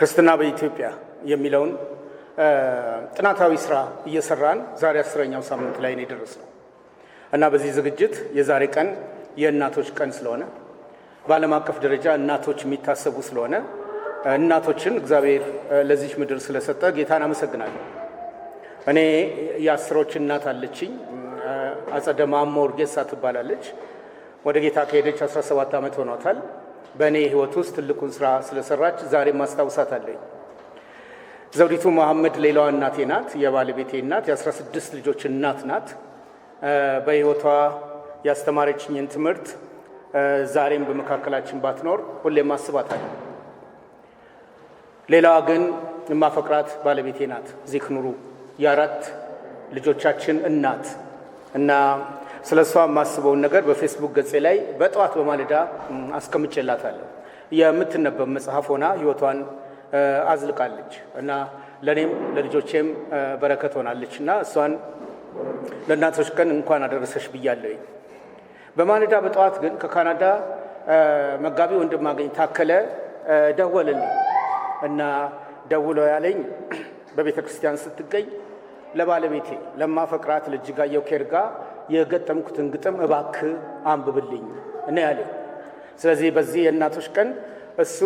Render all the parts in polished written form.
ክርስትና በኢትዮጵያ የሚለውን ጥናታዊ ስራ እየሰራን ዛሬ 10ኛው ሳምንት ላይ ነው የደረስነው እና በዚህ ዝግጅት የዛሬ ቀን የእናቶች ቀን ስለሆነ በዓለም አቀፍ ደረጃ እናቶች የሚታሰቡ ስለሆነ እናቶችን እግዚአብሔር ለዚህ ምድር ስለሰጠ ጌታን አመሰግናለሁ። እኔ የአስሮች እናት አለችኝ። አጸደ ማሞ ወርጌሳ ትባላለች። ወደ ጌታ ከሄደች 17 ዓመት ሆኗታል። በእኔ ህይወት ውስጥ ትልቁን ስራ ስለሰራች ዛሬ ማስታወሳታለሁ። ዘውዲቱ መሐመድ ሌላዋ እናቴ ናት። የባለቤቴ እናት የ16 ልጆች እናት ናት። በህይወቷ ያስተማረችኝን ትምህርት ዛሬም በመካከላችን ባትኖር ሁሌም አስባታለሁ። ሌላዋ ግን የማፈቅራት ባለቤቴ ናት። ዚክ ኑሩ የአራት ልጆቻችን እናት እና ስለሷ የማስበውን ነገር በፌስቡክ ገጼ ላይ በጠዋት በማለዳ አስቀምጬላታለሁ። የምትነበብ መጽሐፍ ሆና ህይወቷን አዝልቃለች እና ለኔም ለልጆቼም በረከት ሆናለች እና እሷን ለእናቶች ቀን እንኳን አደረሰሽ ብያለሁ። በማለዳ በጠዋት ግን ከካናዳ መጋቢ ወንድማገኝ ታከለ ደወለልኝ እና ደውሎ ያለኝ በቤተ ክርስቲያን ስትገኝ ለባለቤቴ ለማፈቅራት ለእጅጋየሁ ኬርጋ የገጠምኩትን ግጥም እባክህ አንብብልኝ እና ያለኝ። ስለዚህ በዚህ የእናቶች ቀን እሱ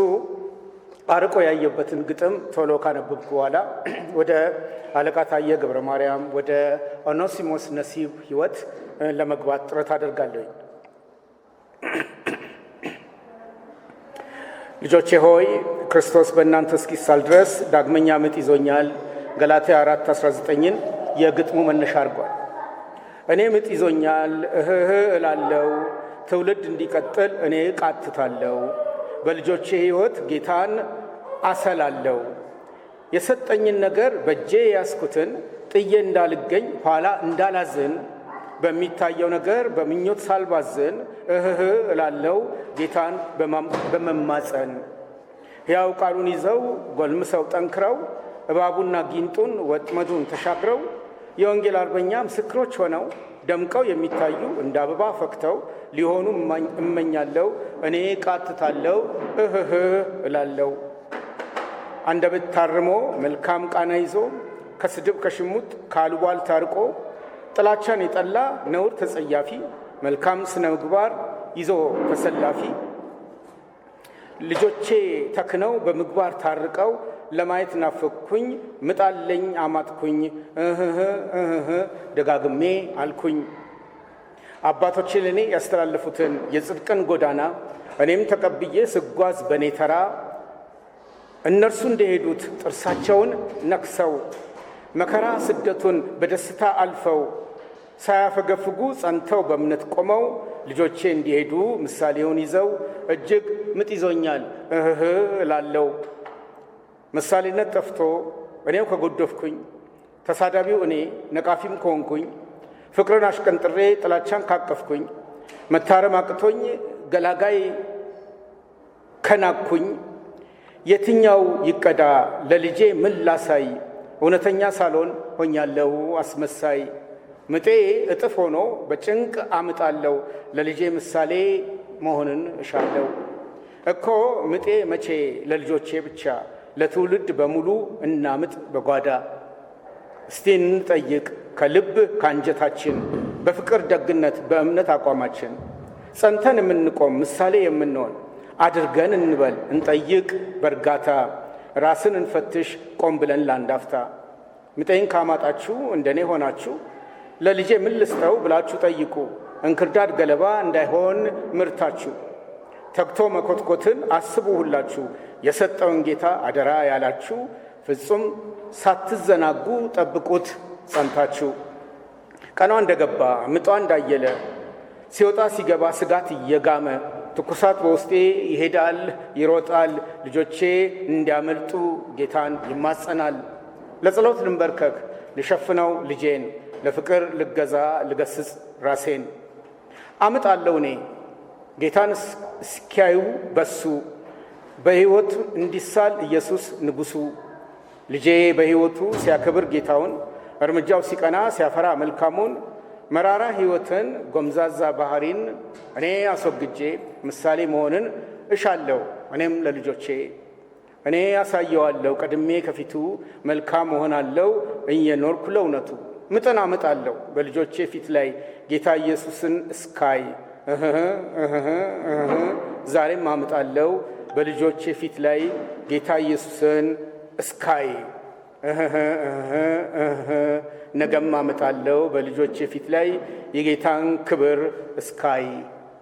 አርቆ ያየበትን ግጥም ቶሎ ካነበብኩ በኋላ ወደ አለቃ ታየ ገብረ ማርያም ወደ ኦኖሲሞስ ነሲብ ህይወት ለመግባት ጥረት አደርጋለሁ። ልጆቼ ሆይ ክርስቶስ በእናንተ እስኪሳል ድረስ ዳግመኛ ምጥ ይዞኛል። ገላትያ 4:19ን የግጥሙ መነሻ አድርጓል። እኔ ምጥ ይዞኛል እህህ እላለው፣ ትውልድ እንዲቀጥል እኔ ቃትታለው፣ በልጆቼ ህይወት ጌታን አሰላለው፣ የሰጠኝን ነገር በእጄ ያስኩትን ጥዬ እንዳልገኝ ኋላ እንዳላዝን፣ በሚታየው ነገር በምኞት ሳልባዝን እህህ እላለው ጌታን በመማፀን። ሕያው ቃሉን ይዘው ጎልምሰው ጠንክረው እባቡና ጊንጡን ወጥመዱን ተሻግረው የወንጌል አርበኛ ምስክሮች ሆነው ደምቀው የሚታዩ እንደ አበባ ፈክተው ሊሆኑ እመኛለሁ። እኔ ቃትታለሁ እህህ እላለሁ። አንደበት ታርሞ መልካም ቃና ይዞ ከስድብ ከሽሙጥ ከአሉባልታ ታርቆ ጥላቻን የጠላ ነውር ተጸያፊ መልካም ስነ ምግባር ይዞ ተሰላፊ ልጆቼ ተክነው በምግባር ታርቀው ለማየት ናፈኩኝ ምጣለኝ አማጥኩኝ እህህ እህህ ደጋግሜ አልኩኝ። አባቶቼ ለኔ ያስተላለፉትን የጽድቅን ጎዳና እኔም ተቀብዬ ስጓዝ በኔ ተራ እነርሱ እንደሄዱት ጥርሳቸውን ነክሰው መከራ ስደቱን በደስታ አልፈው ሳያፈገፍጉ ጸንተው በእምነት ቆመው ልጆቼ እንዲሄዱ ምሳሌውን ይዘው እጅግ ምጥ ይዞኛል እህህ እላለው። ምሳሌነት ጠፍቶ እኔው ከጎደፍኩኝ ተሳዳቢው እኔ ነቃፊም ከሆንኩኝ ፍቅርን አሽቀንጥሬ ጥላቻን ካቀፍኩኝ መታረም አቅቶኝ ገላጋይ ከናኩኝ የትኛው ይቀዳ ለልጄ ምን ላሳይ እውነተኛ ሳልሆን ሆኛለሁ አስመሳይ። ምጤ እጥፍ ሆኖ በጭንቅ አምጣለሁ ለልጄ ምሳሌ መሆንን እሻለሁ። እኮ ምጤ መቼ ለልጆቼ ብቻ ለትውልድ በሙሉ እናምጥ በጓዳ። እስቲ እንጠይቅ ከልብ ካንጀታችን በፍቅር ደግነት በእምነት አቋማችን ጸንተን የምንቆም ምሳሌ የምንሆን አድርገን እንበል እንጠይቅ በእርጋታ። ራስን እንፈትሽ ቆም ብለን ላንዳፍታ። ምጤን ካማጣችሁ እንደኔ ሆናችሁ ለልጄ ምን ልስጠው ብላችሁ ጠይቁ። እንክርዳድ ገለባ እንዳይሆን ምርታችሁ። ተግቶ መኮትኮትን አስቡ ሁላችሁ። የሰጠውን ጌታ አደራ ያላችሁ ፍጹም ሳትዘናጉ ጠብቁት ጸንታችሁ። ቀኗ እንደገባ ምጧ እንዳየለ ሲወጣ ሲገባ ስጋት እየጋመ ትኩሳት በውስጤ ይሄዳል ይሮጣል። ልጆቼ እንዲያመልጡ ጌታን ይማጸናል። ለጸሎት ልንበርከክ ልሸፍነው ልጄን ለፍቅር ልገዛ ልገስጽ ራሴን። አምጣለሁ እኔ ጌታን እስኪያዩ በሱ በሕይወት እንዲሳል ኢየሱስ ንጉሡ። ልጄ በሕይወቱ ሲያከብር ጌታውን እርምጃው ሲቀና ሲያፈራ መልካሙን መራራ ሕይወትን ጎምዛዛ ባህሪን እኔ አስወግጄ ምሳሌ መሆንን እሻለሁ እኔም ለልጆቼ እኔ ያሳየዋለሁ ቀድሜ ከፊቱ መልካም እሆናለሁ እየኖርኩ ለእውነቱ ምጥን አመጣለሁ በልጆቼ ፊት ላይ ጌታ ኢየሱስን እስካይ ዛሬም አመጣለሁ በልጆቼ ፊት ላይ ጌታ ኢየሱስን እስካይ ነገም አመጣለሁ በልጆቼ ፊት ላይ የጌታን ክብር እስካይ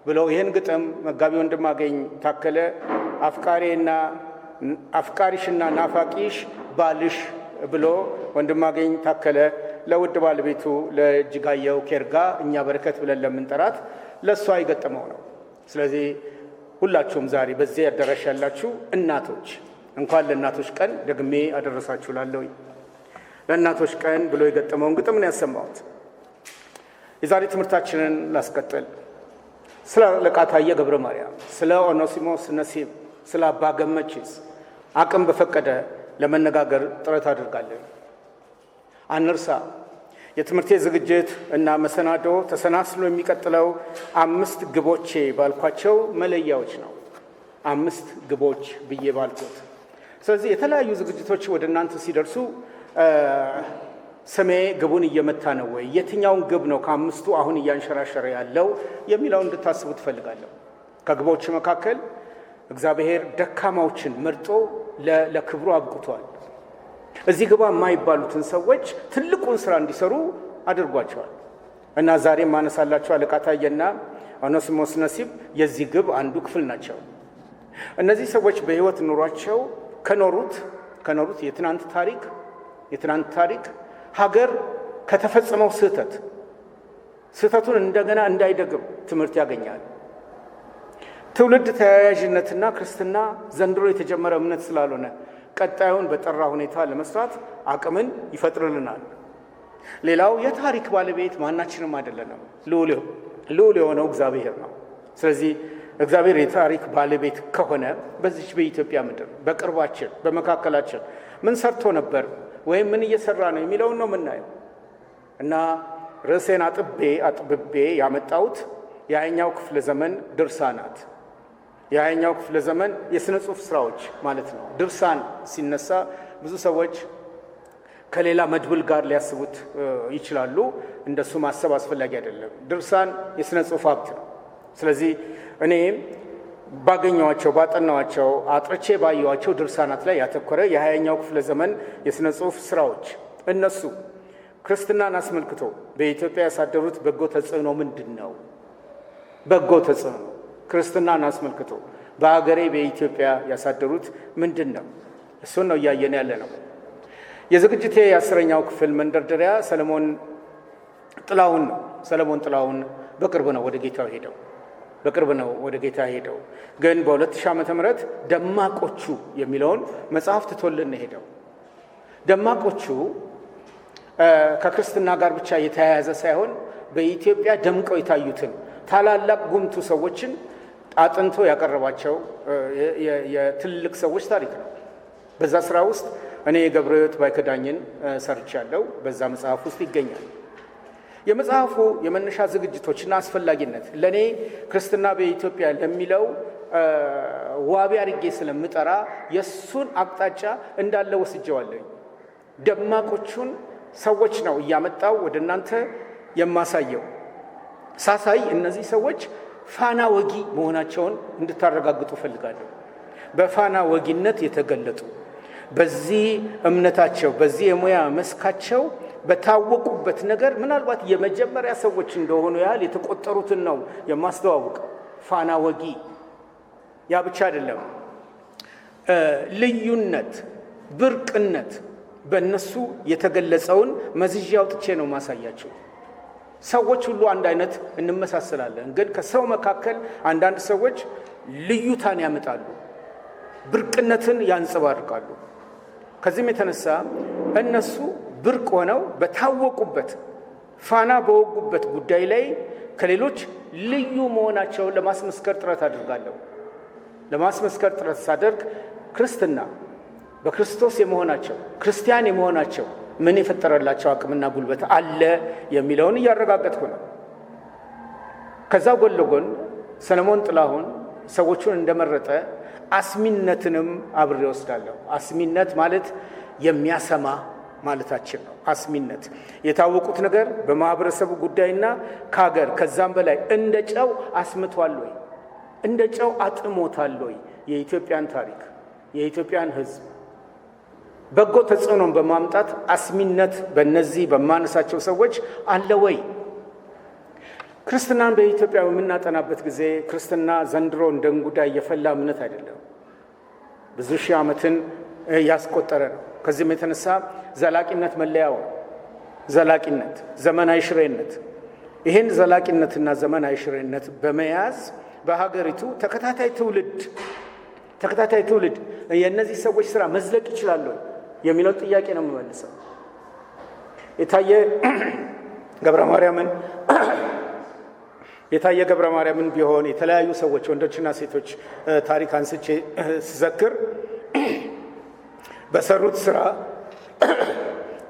ብለው ይህን ግጥም መጋቢ ወንድማገኝ ታከለ አፍቃሪሽና ናፋቂሽ ባልሽ ብሎ ወንድማገኝ ታከለ ለውድ ባለቤቱ ለእጅጋየሁ ኬርጋ እኛ በረከት ብለን ለምንጠራት ለሷ ይገጠመው ነው። ስለዚህ ሁላችሁም ዛሬ በዚህ አዳራሽ ያላችሁ እናቶች እንኳን ለእናቶች ቀን ደግሜ አደረሳችሁ ላለሁ ለእናቶች ቀን ብሎ የገጠመውን ግጥም ነው ያሰማሁት። የዛሬ ትምህርታችንን ላስቀጥል። ስለ አለቃ ታየ ገብረ ማርያም፣ ስለ ኦኔሲሞስ ነሲብ፣ ስለ አባ ገመቺስ አቅም በፈቀደ ለመነጋገር ጥረት አድርጋለሁ። አንርሳ፣ የትምህርቴ ዝግጅት እና መሰናዶ ተሰናስሎ የሚቀጥለው 5 ግቦቼ ባልኳቸው መለያዎች ነው። 5 ግቦች ብዬ ባልኩት። ስለዚህ የተለያዩ ዝግጅቶች ወደ እናንተ ሲደርሱ ስሜ ግቡን እየመታ ነው ወይ፣ የትኛውን ግብ ነው ከ5ቱ አሁን እያንሸራሸረ ያለው የሚለውን እንድታስቡ ትፈልጋለሁ። ከግቦች መካከል እግዚአብሔር ደካማዎችን መርጦ ለክብሩ አብቅቷል። እዚህ ግባ የማይባሉትን ሰዎች ትልቁን ስራ እንዲሰሩ አድርጓቸዋል። እና ዛሬ ማነሳላቸው አለቃ ታየና ኦኔሲሞስ ነሲብ የዚህ ግብ አንዱ ክፍል ናቸው። እነዚህ ሰዎች በህይወት ኑሯቸው ከኖሩት የትናንት ታሪክ ሀገር ከተፈጸመው ስህተቱን እንደገና እንዳይደግም ትምህርት ያገኛል። ትውልድ ተያያዥነትና ክርስትና ዘንድሮ የተጀመረ እምነት ስላልሆነ ቀጣዩን በጠራ ሁኔታ ለመስራት አቅምን ይፈጥርልናል። ሌላው የታሪክ ባለቤት ማናችንም አይደለንም፣ ልዑል የሆነው እግዚአብሔር ነው። ስለዚህ እግዚአብሔር የታሪክ ባለቤት ከሆነ በዚች በኢትዮጵያ ምድር በቅርባችን በመካከላችን ምን ሰርቶ ነበር ወይም ምን እየሰራ ነው የሚለውን ነው የምናየው። እና ርዕሴን አጥብቤ ያመጣሁት የ20ኛው ክፍለ ዘመን ድርሳናት፣ የ20ኛው ክፍለ ዘመን የሥነ ጽሑፍ ስራዎች ማለት ነው። ድርሳን ሲነሳ ብዙ ሰዎች ከሌላ መድብል ጋር ሊያስቡት ይችላሉ። እንደሱ ማሰብ አስፈላጊ አይደለም። ድርሳን የሥነ ጽሑፍ ሀብት ነው። ስለዚህ እኔ ባገኘዋቸው ባጠናዋቸው አጥርቼ ባየዋቸው ድርሳናት ላይ ያተኮረ የ20ኛው ክፍለ ዘመን የሥነ ጽሑፍ ስራዎች እነሱ ክርስትናን አስመልክቶ በኢትዮጵያ ያሳደሩት በጎ ተጽዕኖ ምንድን ነው? በጎ ተጽዕኖ ክርስትናን አስመልክቶ በአገሬ በኢትዮጵያ ያሳደሩት ምንድን ነው? እሱን ነው እያየን ያለ ነው። የዝግጅቴ የ10ኛው ክፍል መንደርደሪያ ሰለሞን ጥላሁን ነው። ሰለሞን ጥላሁን በቅርብ ነው ወደ ጌታ ሄደው ግን በ2000 ዓመተ ምህረት ደማቆቹ የሚለውን መጽሐፍ ትቶልን ሄደው። ደማቆቹ ከክርስትና ጋር ብቻ የተያያዘ ሳይሆን በኢትዮጵያ ደምቀው የታዩትን ታላላቅ ጉምቱ ሰዎችን አጥንቶ ያቀረባቸው የትልቅ ሰዎች ታሪክ ነው። በዛ ስራ ውስጥ እኔ ገብረሕይወት ባይከዳኝን ሰርቻለሁ። በዛ መጽሐፍ ውስጥ ይገኛል። የመጽሐፉ የመነሻ ዝግጅቶችና አስፈላጊነት ለኔ ክርስትና በኢትዮጵያ ለሚለው ዋቢ አድርጌ ስለምጠራ የሱን አቅጣጫ እንዳለ ወስጄዋለሁ። ደማቆቹን ሰዎች ነው እያመጣው ወደ እናንተ የማሳየው። ሳሳይ እነዚህ ሰዎች ፋና ወጊ መሆናቸውን እንድታረጋግጡ ፈልጋለሁ። በፋና ወጊነት የተገለጡ በዚህ እምነታቸው በዚህ የሙያ መስካቸው በታወቁበት ነገር ምናልባት የመጀመሪያ ሰዎች እንደሆኑ ያህል የተቆጠሩትን ነው የማስተዋወቀው። ፋና ወጊ ያ ብቻ አይደለም። ልዩነት፣ ብርቅነት በእነሱ የተገለጸውን መዝዣ አውጥቼ ነው ማሳያቸው። ሰዎች ሁሉ አንድ አይነት እንመሳሰላለን፣ ግን ከሰው መካከል አንዳንድ ሰዎች ልዩታን ያመጣሉ፣ ብርቅነትን ያንጸባርቃሉ። ከዚህም የተነሳ እነሱ ብርቅ ሆነው በታወቁበት ፋና በወጉበት ጉዳይ ላይ ከሌሎች ልዩ መሆናቸውን ለማስመስከር ጥረት አድርጋለሁ። ለማስመስከር ጥረት ሳደርግ ክርስትና በክርስቶስ የመሆናቸው ክርስቲያን የመሆናቸው ምን የፈጠረላቸው አቅምና ጉልበት አለ የሚለውን እያረጋገጥኩ ነው። ከዛ ጎን ለጎን ሰለሞን ጥላሁን ሰዎቹን እንደመረጠ አስሚነትንም አብሬ ወስዳለሁ። አስሚነት ማለት የሚያሰማ ማለታችን ነው። አስሚነት የታወቁት ነገር በማህበረሰቡ ጉዳይና ከሀገር ከዛም በላይ እንደ ጨው አስምቷል ወይ? እንደ ጨው አጥሞታል ወይ? የኢትዮጵያን ታሪክ የኢትዮጵያን ሕዝብ በጎ ተጽዕኖን በማምጣት አስሚነት በእነዚህ በማነሳቸው ሰዎች አለ ወይ? ክርስትናን በኢትዮጵያ በምናጠናበት ጊዜ ክርስትና ዘንድሮ እንደ እንጉዳይ የፈላ እምነት አይደለም። ብዙ ሺህ ዓመትን ያስቆጠረ ነው። ከዚህም የተነሳ ዘላቂነት መለያው ነው። ዘላቂነት፣ ዘመናዊ ሽሬነት። ይህን ዘላቂነትና ዘመናዊ ሽሬነት በመያዝ በሀገሪቱ ተከታታይ ትውልድ የእነዚህ ሰዎች ስራ መዝለቅ ይችላሉ የሚለው ጥያቄ ነው የምመልሰው። የታየ ገብረ ማርያምን ቢሆን የተለያዩ ሰዎች ወንዶችና ሴቶች ታሪክ አንስቼ ስዘክር በሰሩት ስራ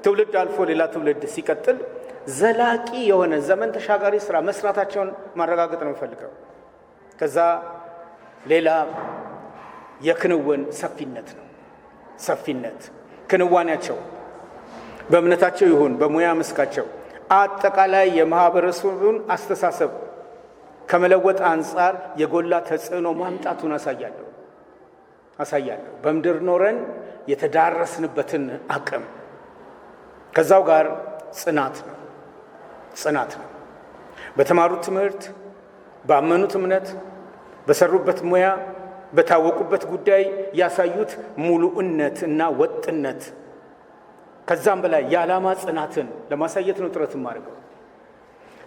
ትውልድ አልፎ ሌላ ትውልድ ሲቀጥል ዘላቂ የሆነ ዘመን ተሻጋሪ ስራ መስራታቸውን ማረጋገጥ ነው የምፈልገው። ከዛ ሌላ የክንውን ሰፊነት ክንዋኔያቸው በእምነታቸው ይሁን በሙያ መስካቸው አጠቃላይ የማህበረሰቡን አስተሳሰብ ከመለወጥ አንጻር የጎላ ተጽዕኖ ማምጣቱን አሳያለሁ። በምድር ኖረን የተዳረስንበትን አቅም ከዛው ጋር ጽናት ነው። በተማሩት ትምህርት፣ ባመኑት እምነት፣ በሰሩበት ሙያ፣ በታወቁበት ጉዳይ ያሳዩት ሙሉእነት እና ወጥነት ከዛም በላይ የዓላማ ጽናትን ለማሳየት ነው ጥረት ማድረገው።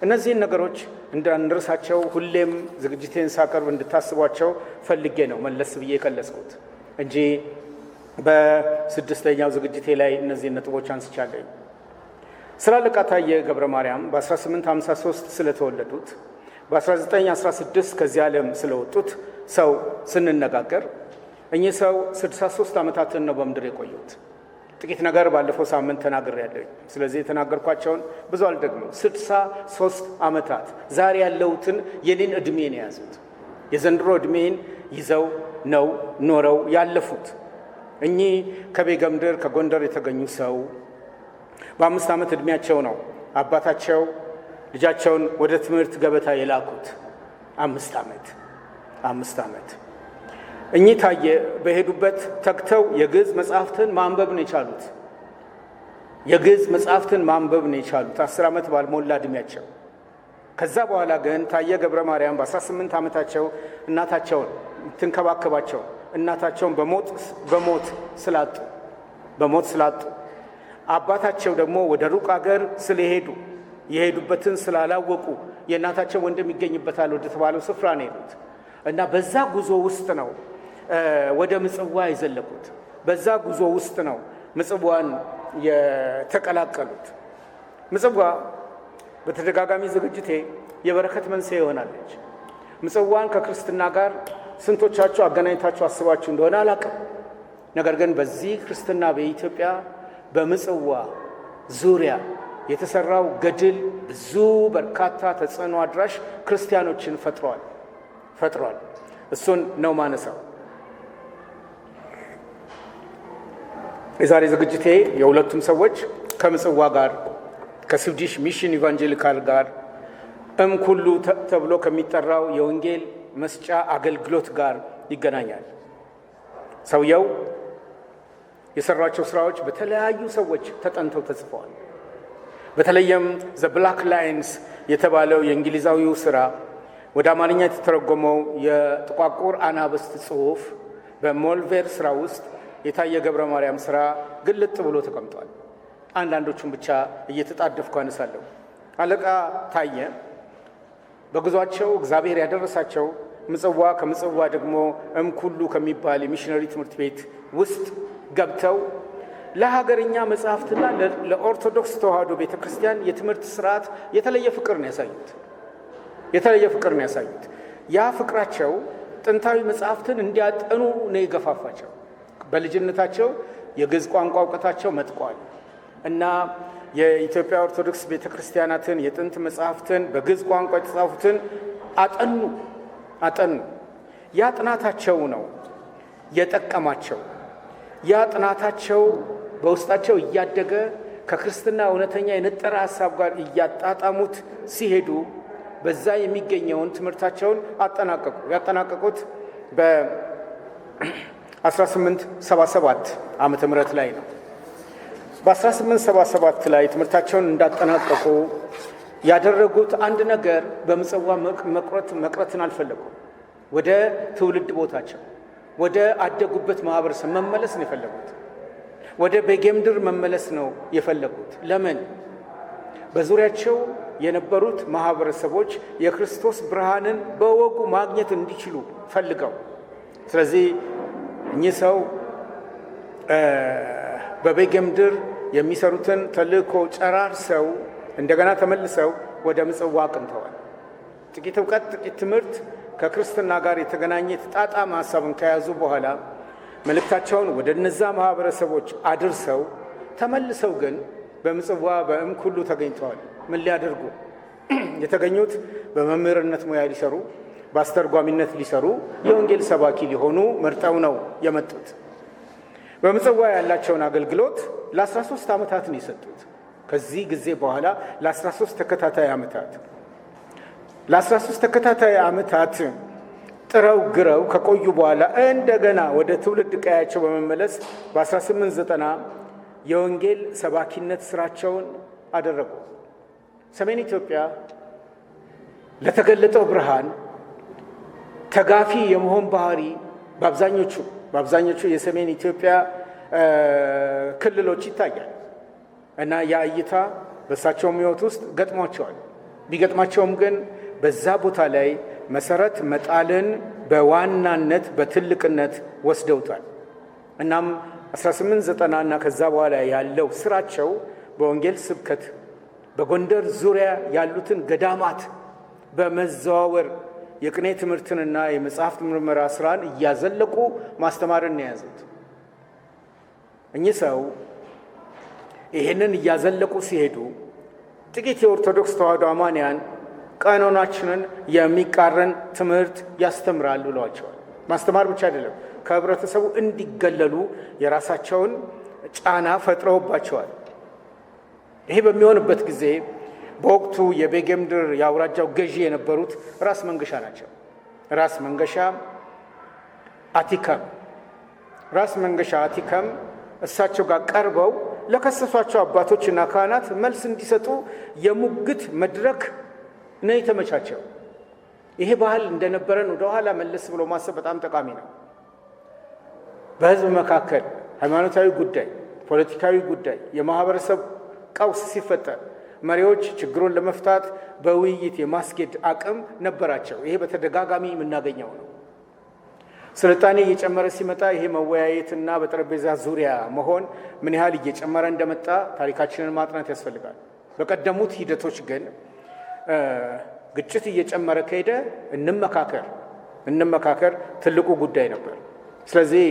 እነዚህን ነገሮች እንዳንረሳቸው ሁሌም ዝግጅቴን ሳቀርብ እንድታስቧቸው ፈልጌ ነው መለስ ብዬ የከለስኩት እንጂ በስድስተኛው ዝግጅቴ ላይ እነዚህን ነጥቦች አንስቻለሁ። ስራ አለቃ ታየ ገብረ ማርያም በ1853 ስለተወለዱት በ1916 ከዚህ ዓለም ስለወጡት ሰው ስንነጋገር እኚህ ሰው 63 ዓመታትን ነው በምድር የቆዩት። ጥቂት ነገር ባለፈው ሳምንት ተናግሬያለሁ። ስለዚህ የተናገርኳቸውን ብዙ አልደግመው። 63 ዓመታት ዛሬ ያለውትን የኔን ዕድሜን የያዙት የዘንድሮ ዕድሜን ይዘው ነው ኖረው ያለፉት። እኚህ ከቤገምድር ከጎንደር የተገኙ ሰው በ5 ዓመት ዕድሜያቸው ነው አባታቸው ልጃቸውን ወደ ትምህርት ገበታ የላኩት። 5 ዓመት እኚህ ታየ በሄዱበት ተግተው የግዕዝ መጽሐፍትን ማንበብ ነው የቻሉት። 10 ዓመት ባልሞላ ዕድሜያቸው። ከዛ በኋላ ግን ታየ ገብረ ማርያም በ18 ዓመታቸው እናታቸውን ትንከባከባቸው እናታቸውን በሞት ስላጡ አባታቸው ደግሞ ወደ ሩቅ አገር ስለሄዱ የሄዱበትን ስላላወቁ የእናታቸው ወንድም ይገኝበታል ወደ ተባለው ስፍራ ነው የሄዱት እና በዛ ጉዞ ውስጥ ነው ወደ ምጽዋ የዘለቁት። በዛ ጉዞ ውስጥ ነው ምጽዋን የተቀላቀሉት። ምጽዋ በተደጋጋሚ ዝግጅቴ የበረከት መንስኤ ይሆናለች። ምጽዋን ከክርስትና ጋር ስንቶቻችሁ አገናኝታችሁ አስባችሁ እንደሆነ አላውቅም። ነገር ግን በዚህ ክርስትና በኢትዮጵያ በምጽዋ ዙሪያ የተሰራው ገድል ብዙ በርካታ ተጽዕኖ አድራሽ ክርስቲያኖችን ፈጥሯል። እሱን ነው ማነሳው። የዛሬ ዝግጅቴ የሁለቱም ሰዎች ከምጽዋ ጋር ከስዊዲሽ ሚሽን ኢቫንጀሊካል ጋር እምኩሉ ተብሎ ከሚጠራው የወንጌል መስጫ አገልግሎት ጋር ይገናኛል። ሰውየው የሰራቸው ስራዎች በተለያዩ ሰዎች ተጠንተው ተጽፈዋል። በተለይም ዘ ብላክ ላይንስ የተባለው የእንግሊዛዊው ስራ ወደ አማርኛ የተተረጎመው የጥቋቁር አናብስት ጽሑፍ በሞልቬር ስራ ውስጥ የታየ ገብረ ማርያም ስራ ግልጥ ብሎ ተቀምጧል። አንዳንዶቹን ብቻ እየተጣደፍኩ አነሳለሁ። አለቃ ታየ በጉዟቸው እግዚአብሔር ያደረሳቸው ምጽዋ፣ ከምጽዋ ደግሞ እምኩሉ ከሚባል የሚሽነሪ ትምህርት ቤት ውስጥ ገብተው ለሀገርኛ መጽሐፍትና ለኦርቶዶክስ ተዋህዶ ቤተክርስቲያን የትምህርት ስርዓት የተለየ ፍቅር ነው ያሳዩት። ያ ፍቅራቸው ጥንታዊ መጽሐፍትን እንዲያጠኑ ነው የገፋፋቸው። በልጅነታቸው የግዕዝ ቋንቋ እውቀታቸው መጥቋል እና የኢትዮጵያ ኦርቶዶክስ ቤተክርስቲያናትን የጥንት መጽሐፍትን በግዕዝ ቋንቋ የተጻፉትን አጠኑ። ያ ጥናታቸው ነው የጠቀማቸው። ያ ጥናታቸው በውስጣቸው እያደገ ከክርስትና እውነተኛ የነጠረ ሐሳብ ጋር እያጣጣሙት ሲሄዱ በዛ የሚገኘውን ትምህርታቸውን አጠናቀቁ። ያጠናቀቁት በ1877 ዓመተ ምህረት ላይ ነው። በ1877 ላይ ትምህርታቸውን እንዳጠናቀቁ ያደረጉት አንድ ነገር በምጽዋ መቅረትን አልፈለጉም። ወደ ትውልድ ቦታቸው ወደ አደጉበት ማህበረሰብ መመለስ ነው የፈለጉት። ወደ ቤጌምድር መመለስ ነው የፈለጉት። ለምን? በዙሪያቸው የነበሩት ማህበረሰቦች የክርስቶስ ብርሃንን በወጉ ማግኘት እንዲችሉ ፈልገው። ስለዚህ እኚህ ሰው በቤጌምድር የሚሰሩትን ተልእኮ ጨራርሰው እንደገና ተመልሰው ወደ ምጽዋ አቅንተዋል። ጥቂት እውቀት፣ ጥቂት ትምህርት ከክርስትና ጋር የተገናኘ የተጣጣመ ሐሳብን ከያዙ በኋላ መልእክታቸውን ወደ እነዛ ማህበረሰቦች አድርሰው ተመልሰው ግን በምጽዋ በእምኩሉ ተገኝተዋል። ምን ሊያደርጉ? የተገኙት በመምህርነት ሙያ ሊሰሩ፣ በአስተርጓሚነት ሊሰሩ፣ የወንጌል ሰባኪ ሊሆኑ መርጠው ነው የመጡት። በምጽዋ ያላቸውን አገልግሎት ለ13 ዓመታት ነው የሰጡት። ከዚህ ጊዜ በኋላ ለ13 ተከታታይ ዓመታት ጥረው ግረው ከቆዩ በኋላ እንደገና ወደ ትውልድ ቀያቸው በመመለስ በ1890 የወንጌል ሰባኪነት ስራቸውን አደረጉ። ሰሜን ኢትዮጵያ ለተገለጠው ብርሃን ተጋፊ የመሆን ባህሪ በአብዛኞቹ የሰሜን ኢትዮጵያ ክልሎች ይታያል እና ያ እይታ በእሳቸውም ሕይወት ውስጥ ገጥሟቸዋል። ቢገጥማቸውም ግን በዛ ቦታ ላይ መሰረት መጣልን በዋናነት በትልቅነት ወስደውታል። እናም 1890 እና ከዛ በኋላ ያለው ስራቸው በወንጌል ስብከት በጎንደር ዙሪያ ያሉትን ገዳማት በመዘዋወር የቅኔ ትምህርትንና የመጽሐፍት ምርመራ ስራን እያዘለቁ ማስተማርን የያዙት። እኚህ ሰው ይህንን እያዘለቁ ሲሄዱ ጥቂት የኦርቶዶክስ ተዋሕዶ አማንያን ቀኖናችንን የሚቃረን ትምህርት ያስተምራል ብለዋቸዋል። ማስተማር ብቻ አይደለም፣ ከህብረተሰቡ እንዲገለሉ የራሳቸውን ጫና ፈጥረውባቸዋል። ይሄ በሚሆንበት ጊዜ በወቅቱ የቤጌምድር የአውራጃው ገዢ የነበሩት ራስ መንገሻ ናቸው። ራስ መንገሻ አቲከም እሳቸው ጋር ቀርበው ለከሰሷቸው አባቶችና ካህናት መልስ እንዲሰጡ የሙግት መድረክ ነው የተመቻቸው። ይሄ ባህል እንደነበረን ወደ ኋላ መለስ ብሎ ማሰብ በጣም ጠቃሚ ነው። በህዝብ መካከል ሃይማኖታዊ ጉዳይ፣ ፖለቲካዊ ጉዳይ፣ የማህበረሰብ ቀውስ ሲፈጠር መሪዎች ችግሩን ለመፍታት በውይይት የማስኬድ አቅም ነበራቸው። ይሄ በተደጋጋሚ የምናገኘው ነው። ስልጣኔ እየጨመረ ሲመጣ ይሄ መወያየትና በጠረጴዛ ዙሪያ መሆን ምን ያህል እየጨመረ እንደመጣ ታሪካችንን ማጥናት ያስፈልጋል። በቀደሙት ሂደቶች ግን ግጭት እየጨመረ ከሄደ እንመካከር ትልቁ ጉዳይ ነበር። ስለዚህ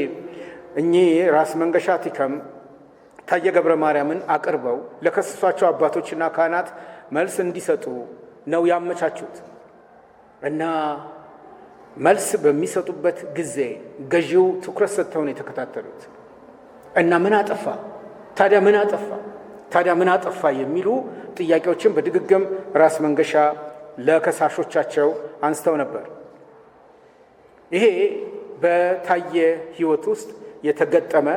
እኚህ ራስ መንገሻ አቲከም ታየ ገብረ ማርያምን አቅርበው ለከሰሷቸው አባቶችና ካህናት መልስ እንዲሰጡ ነው ያመቻቹት እና መልስ በሚሰጡበት ጊዜ ገዢው ትኩረት ሰጥተው ነው የተከታተሉት እና ታዲያ ምን አጠፋ የሚሉ ጥያቄዎችን በድግግም ራስ መንገሻ ለከሳሾቻቸው አንስተው ነበር። ይሄ በታየ ሕይወት ውስጥ የተገጠመ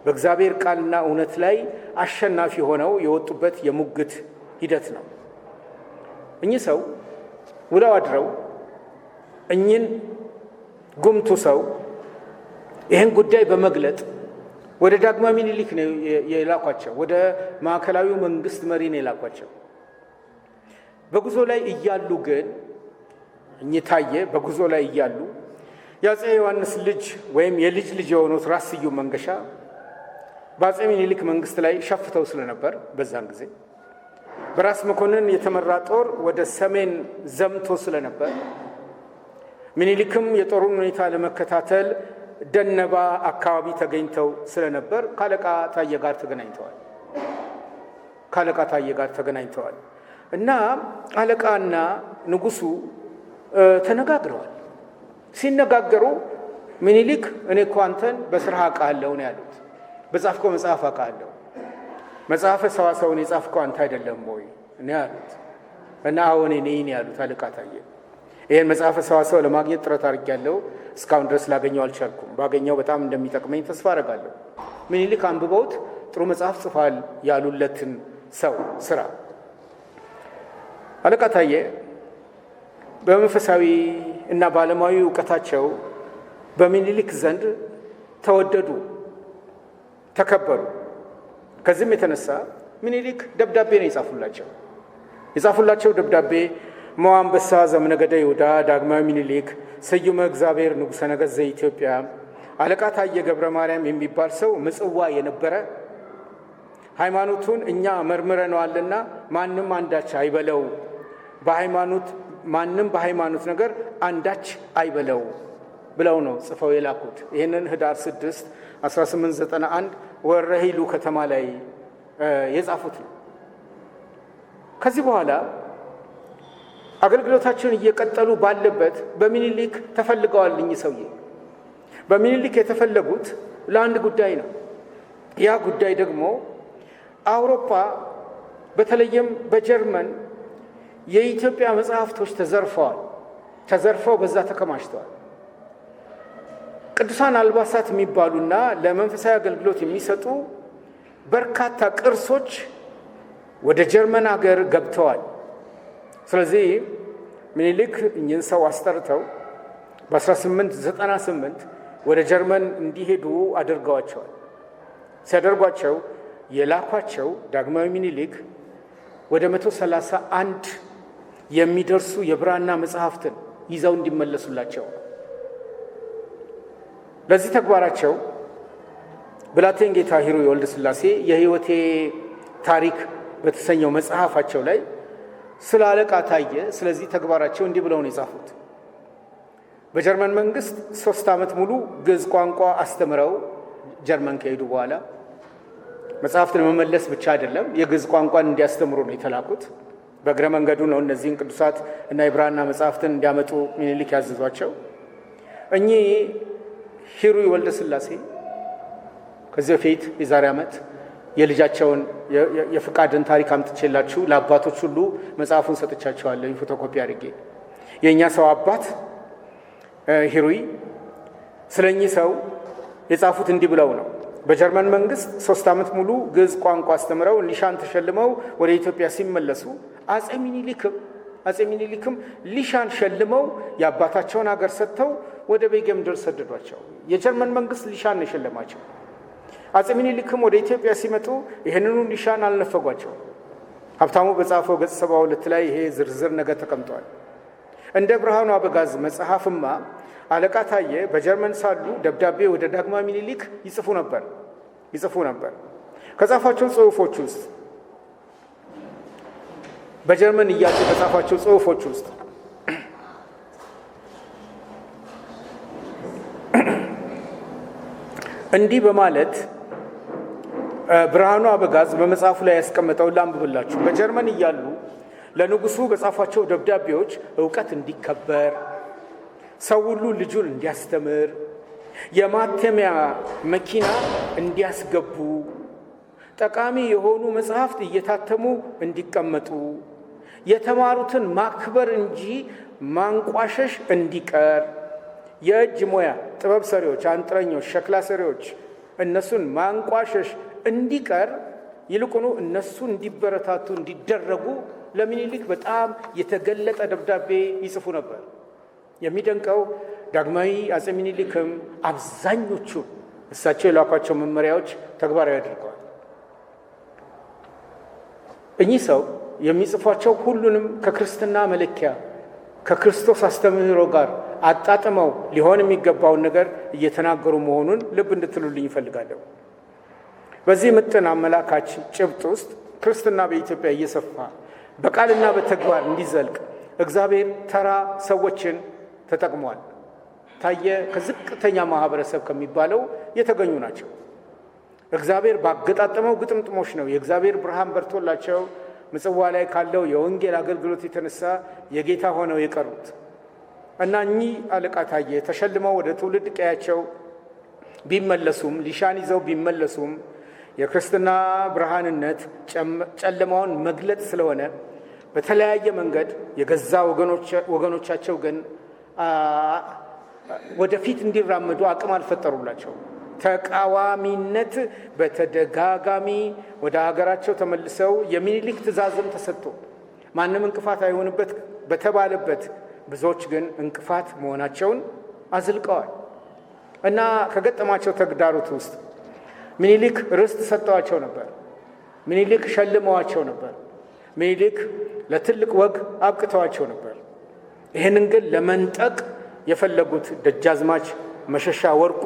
በእግዚአብሔር ቃልና እውነት ላይ አሸናፊ ሆነው የወጡበት የሙግት ሂደት ነው። እኚህ ሰው ውለው አድረው እኚህን ጉምቱ ሰው ይህን ጉዳይ በመግለጥ ወደ ዳግማዊ ምኒልክ ነው የላኳቸው። ወደ ማዕከላዊው መንግስት መሪ ነው የላኳቸው። በጉዞ ላይ እያሉ ግን እኚህ ታየ በጉዞ ላይ እያሉ የአፄ ዮሐንስ ልጅ ወይም የልጅ ልጅ የሆኑት ራስ ስዩም መንገሻ በአፄ ምኒልክ መንግስት ላይ ሸፍተው ስለነበር በዛን ጊዜ በራስ መኮንን የተመራ ጦር ወደ ሰሜን ዘምቶ ስለነበር ምኒልክም የጦሩን ሁኔታ ለመከታተል ደነባ አካባቢ ተገኝተው ስለነበር ካለቃ ታየ ጋር ተገናኝተዋል እና አለቃና ንጉሱ ተነጋግረዋል። ሲነጋገሩ ምኒልክ እኔ እኮ አንተን በስራ አውቃለሁ ነው ያሉት። በጻፍከው መጽሐፍ አውቃለሁ፣ መጽሐፈ ሰዋሰውን የጻፍከው አንተ አይደለም ወይ ነው ያሉት። እና አሁን እኔ ያሉት አለቃ ታየ። ይሄን መጽሐፈ ሰዋሰው ለማግኘት ጥረት አድርጌያለሁ፣ እስካሁን ድረስ ላገኘው አልቻልኩም። ባገኘው በጣም እንደሚጠቅመኝ ተስፋ አደርጋለሁ። ምኒልክ አንብበውት ጥሩ መጽሐፍ ጽፏል ያሉለትን ሰው ስራ አለቃ ታየ በመንፈሳዊ እና በዓለማዊ እውቀታቸው በምኒልክ ዘንድ ተወደዱ፣ ተከበሩ። ከዚህም የተነሳ ምኒልክ ደብዳቤ ነው የጻፉላቸው ደብዳቤ ሞዐ አንበሳ ዘእምነገደ ይሁዳ ዳግማዊ ምኒልክ ስዩመ እግዚአብሔር ንጉሠ ነገሥት ዘኢትዮጵያ አለቃ ታየ ገብረ ማርያም የሚባል ሰው ምጽዋ የነበረ ሃይማኖቱን እኛ መርምረነዋልና ማንም አንዳች አይበለው፣ ማንም በሃይማኖት ነገር አንዳች አይበለው ብለው ነው ጽፈው የላኩት። ይህንን ህዳር 6 1891 ወረሂሉ ከተማ ላይ የጻፉት ነው። ከዚህ በኋላ አገልግሎታቸውን እየቀጠሉ ባለበት በምኒልክ ተፈልገዋል። እኚህ ሰውዬ በምኒልክ የተፈለጉት ለአንድ ጉዳይ ነው። ያ ጉዳይ ደግሞ አውሮፓ በተለይም በጀርመን የኢትዮጵያ መጽሐፍቶች ተዘርፈው በዛ ተከማችተዋል። ቅዱሳን አልባሳት የሚባሉና ለመንፈሳዊ አገልግሎት የሚሰጡ በርካታ ቅርሶች ወደ ጀርመን ሀገር ገብተዋል። ስለዚህ ምኒልክ እኚህን ሰው አስጠርተው በ1898 ወደ ጀርመን እንዲሄዱ አድርገዋቸዋል። ሲያደርጓቸው የላኳቸው ዳግማዊ ምኒልክ ወደ 131 የሚደርሱ የብራና መጽሐፍትን ይዘው እንዲመለሱላቸው። ለዚህ ተግባራቸው ብላቴን ጌታ ሂሩይ ወልደ ሥላሴ የሕይወቴ ታሪክ በተሰኘው መጽሐፋቸው ላይ ስለ አለቃ ታየ ስለዚህ ተግባራቸው እንዲህ ብለው ነው የጻፉት። በጀርመን መንግስት 3 ዓመት ሙሉ ግዕዝ ቋንቋ አስተምረው ጀርመን ከሄዱ በኋላ መጽሐፍትን መመለስ ብቻ አይደለም የግዕዝ ቋንቋን እንዲያስተምሩ ነው የተላኩት። በእግረ መንገዱ ነው እነዚህን ቅዱሳት እና የብራና መጽሐፍትን እንዲያመጡ ምኒልክ ያዘዟቸው። እኚህ ሂሩይ ወልደ ሥላሴ ከዚህ በፊት የዛሬ ዓመት የልጃቸውን የፍቃድን ታሪክ አምጥቼላችሁ ለአባቶች ሁሉ መጽሐፉን ሰጥቻቸዋለሁ ፎቶኮፒ አድርጌ። የእኛ ሰው አባት ሂሩይ ስለኚህ ሰው የጻፉት እንዲህ ብለው ነው። በጀርመን መንግስት 3 ዓመት ሙሉ ግዕዝ ቋንቋ አስተምረው ሊሻን ተሸልመው ወደ ኢትዮጵያ ሲመለሱ አጼ ሚኒሊክም ሊሻን ሸልመው የአባታቸውን ሀገር ሰጥተው ወደ ቤጌ ምድር ሰደዷቸው። የጀርመን መንግስት ሊሻን ነው የሸለማቸው። አጼ ሚኒሊክም ወደ ኢትዮጵያ ሲመጡ ይህንኑ ሊሻን አልነፈጓቸው። ሀብታሙ በጻፈው ገጽ 72 ላይ ይሄ ዝርዝር ነገር ተቀምጧል። እንደ ብርሃኑ አበጋዝ መጽሐፍማ አለቃ ታየ በጀርመን ሳሉ ደብዳቤ ወደ ዳግማዊ ምኒልክ ይጽፉ ነበር። ከጻፏቸው ጽሑፎች ውስጥ በጀርመን እያሉ ከጻፏቸው ጽሑፎች ውስጥ እንዲህ በማለት ብርሃኑ አበጋዝ በመጽሐፉ ላይ ያስቀመጠው ላንብብላችሁ። በጀርመን እያሉ ለንጉሱ በጻፏቸው ደብዳቤዎች ዕውቀት እንዲከበር፣ ሰው ሁሉ ልጁን እንዲያስተምር፣ የማተሚያ መኪና እንዲያስገቡ፣ ጠቃሚ የሆኑ መጽሐፍት እየታተሙ እንዲቀመጡ፣ የተማሩትን ማክበር እንጂ ማንቋሸሽ እንዲቀር፣ የእጅ ሙያ ጥበብ ሰሪዎች፣ አንጥረኞች፣ ሸክላ ሰሪዎች እነሱን ማንቋሸሽ እንዲቀር፣ ይልቁኑ እነሱ እንዲበረታቱ እንዲደረጉ ለምኒልክ በጣም የተገለጠ ደብዳቤ ይጽፉ ነበር። የሚደንቀው ዳግማዊ አጼ ምኒልክም አብዛኞቹ እሳቸው የላኳቸው መመሪያዎች ተግባራዊ አድርገዋል። እኚህ ሰው የሚጽፏቸው ሁሉንም ከክርስትና መለኪያ ከክርስቶስ አስተምህሮ ጋር አጣጥመው ሊሆን የሚገባውን ነገር እየተናገሩ መሆኑን ልብ እንድትሉልኝ ይፈልጋለሁ። በዚህ ምጥን አመላካች ጭብጥ ውስጥ ክርስትና በኢትዮጵያ እየሰፋ በቃልና በተግባር እንዲዘልቅ እግዚአብሔር ተራ ሰዎችን ተጠቅሟል። ታየ ከዝቅተኛ ማህበረሰብ ከሚባለው የተገኙ ናቸው። እግዚአብሔር ባገጣጠመው ግጥምጥሞች ነው የእግዚአብሔር ብርሃን በርቶላቸው ምጽዋ ላይ ካለው የወንጌል አገልግሎት የተነሳ የጌታ ሆነው የቀሩት። እና እኚህ አለቃ ታዬ ተሸልመው ወደ ትውልድ ቀያቸው ቢመለሱም ሊሻን ይዘው ቢመለሱም የክርስትና ብርሃንነት ጨለማውን መግለጥ ስለሆነ በተለያየ መንገድ የገዛ ወገኖቻቸው ግን ወደፊት እንዲራመዱ አቅም አልፈጠሩላቸው። ተቃዋሚነት በተደጋጋሚ ወደ ሀገራቸው ተመልሰው የሚኒሊክ ትእዛዝም ተሰጥቶ ማንም እንቅፋት አይሆንበት በተባለበት ብዙዎች ግን እንቅፋት መሆናቸውን አዝልቀዋል እና ከገጠማቸው ተግዳሮት ውስጥ ሚኒሊክ ርስት ሰጥተዋቸው ነበር። ሚኒሊክ ሸልመዋቸው ነበር። ሚኒሊክ ለትልቅ ወግ አብቅተዋቸው ነበር። ይህንን ግን ለመንጠቅ የፈለጉት ደጃዝማች መሸሻ ወርቁ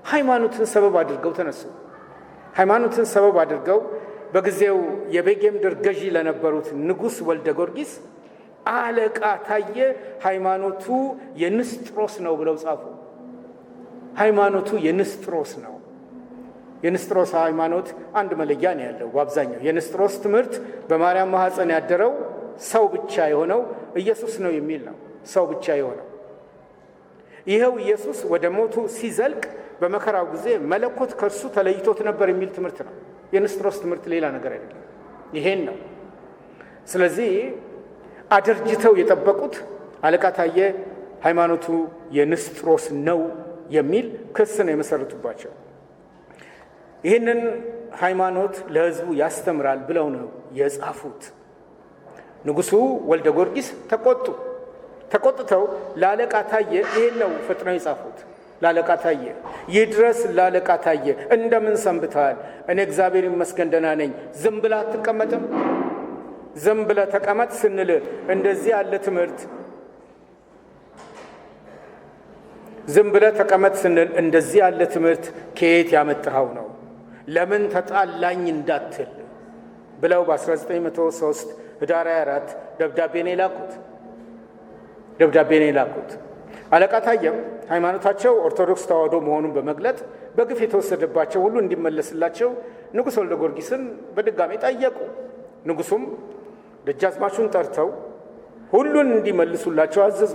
ሃይማኖትን ሰበብ አድርገው ተነሱ። ሃይማኖትን ሰበብ አድርገው በጊዜው የቤጌምድር ገዢ ለነበሩት ንጉሥ ወልደ ጊዮርጊስ አለቃ ታዬ ሃይማኖቱ የንስጥሮስ ነው ብለው ጻፉ። ሃይማኖቱ የንስጥሮስ ነው። የንስጥሮስ ሃይማኖት አንድ መለያ ነው ያለው። በአብዛኛው የንስጥሮስ ትምህርት በማርያም ማህፀን ያደረው ሰው ብቻ የሆነው ኢየሱስ ነው የሚል ነው። ሰው ብቻ የሆነው ይኸው ኢየሱስ ወደ ሞቱ ሲዘልቅ በመከራው ጊዜ መለኮት ከእርሱ ተለይቶት ነበር የሚል ትምህርት ነው። የንስጥሮስ ትምህርት ሌላ ነገር አይደለም፣ ይሄን ነው። ስለዚህ አደርጅተው የጠበቁት አለቃ ታዬ ሃይማኖቱ የንስጥሮስ ነው የሚል ክስ ነው የመሰረቱባቸው። ይህንን ሃይማኖት ለሕዝቡ ያስተምራል ብለው ነው የጻፉት። ንጉሡ ወልደ ጊዮርጊስ ተቆጥተው ለአለቃ ታዬ ይህን ነው ፈጥነው የጻፉት። ለአለቃ ታዬ ይድረስ ለአለቃ ታዬ እንደምን ሰንብተዋል? እኔ እግዚአብሔር ይመስገን ደህና ነኝ። ዝም ብለህ አትቀመጥም? ዝም ብለህ ተቀመጥ ስንል እንደዚህ ያለ ትምህርት ዝም ብለህ ተቀመጥ ስንል እንደዚህ ያለ ትምህርት ከየት ያመጣኸው ነው? ለምን ተጣላኝ እንዳትል ብለው በ1903 ህዳር 24 ደብዳቤ ነው የላኩት። አለቃ ታዬም ሃይማኖታቸው ኦርቶዶክስ ተዋሕዶ መሆኑን በመግለጥ በግፍ የተወሰደባቸው ሁሉ እንዲመለስላቸው ንጉሥ ወልደ ጊዮርጊስን በድጋሚ ጠየቁ። ንጉሡም ደጃዝማቹን ጠርተው ሁሉን እንዲመልሱላቸው አዘዙ።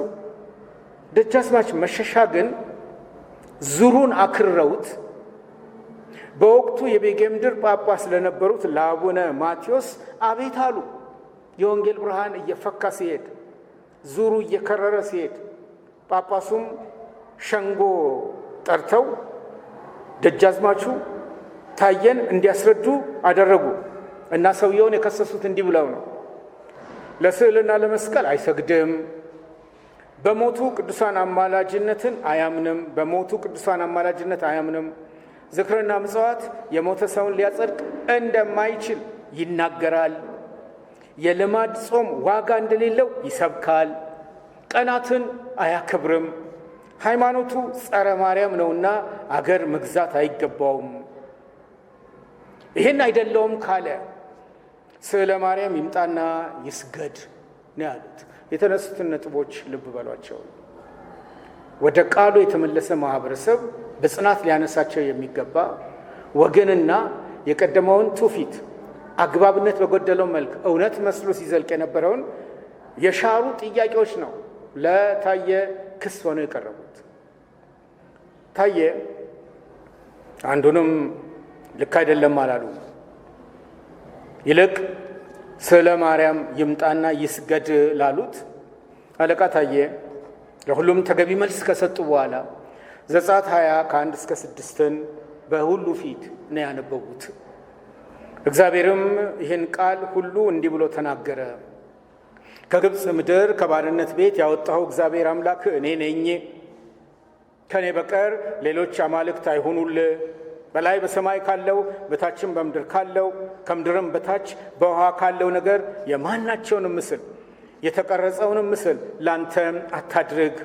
ደጃዝማች መሸሻ ግን ዙሩን አክርረውት በወቅቱ የቤጌምድር ጳጳስ ለነበሩት ለአቡነ ማቴዎስ አቤት አሉ። የወንጌል ብርሃን እየፈካ ሲሄድ፣ ዙሩ እየከረረ ሲሄድ ጳጳሱም ሸንጎ ጠርተው ደጃዝማቹ ታዬን እንዲያስረዱ አደረጉ እና ሰውየውን የከሰሱት እንዲህ ብለው ነው። ለስዕልና ለመስቀል አይሰግድም፣ በሞቱ ቅዱሳን አማላጅነትን አያምንም፣ ዝክርና ምጽዋት የሞተ ሰውን ሊያጸድቅ እንደማይችል ይናገራል፣ የልማድ ጾም ዋጋ እንደሌለው ይሰብካል፣ ቀናትን አያከብርም፣ ሃይማኖቱ ጸረ ማርያም ነውና አገር መግዛት አይገባውም። ይህን አይደለውም ካለ ስዕለ ማርያም ይምጣና ይስገድ ነው ያሉት። የተነሱትን ነጥቦች ልብ በሏቸው። ወደ ቃሉ የተመለሰ ማህበረሰብ በጽናት ሊያነሳቸው የሚገባ ወገንና የቀደመውን ትውፊት አግባብነት በጎደለው መልክ እውነት መስሎ ሲዘልቅ የነበረውን የሻሩ ጥያቄዎች ነው ለታዬ ክስ ሆነው የቀረቡት። ታዬ አንዱንም ልክ አይደለም አላሉ። ይልቅ ስዕለ ማርያም ይምጣና ይስገድ ላሉት አለቃ ታዬ ለሁሉም ተገቢ መልስ ከሰጡ በኋላ ዘጸአት 20 ከ1 እስከ 6 በሁሉ ፊት ነው ያነበቡት። እግዚአብሔርም ይህን ቃል ሁሉ እንዲህ ብሎ ተናገረ። ከግብፅ ምድር ከባርነት ቤት ያወጣኸው እግዚአብሔር አምላክ እኔ ነኝ። ከኔ በቀር ሌሎች አማልክት አይሁኑልህ። በላይ በሰማይ ካለው በታችም በምድር ካለው ከምድርም በታች በውሃ ካለው ነገር የማናቸውንም ምስል የተቀረጸውንም ምስል ላንተ አታድርግ፣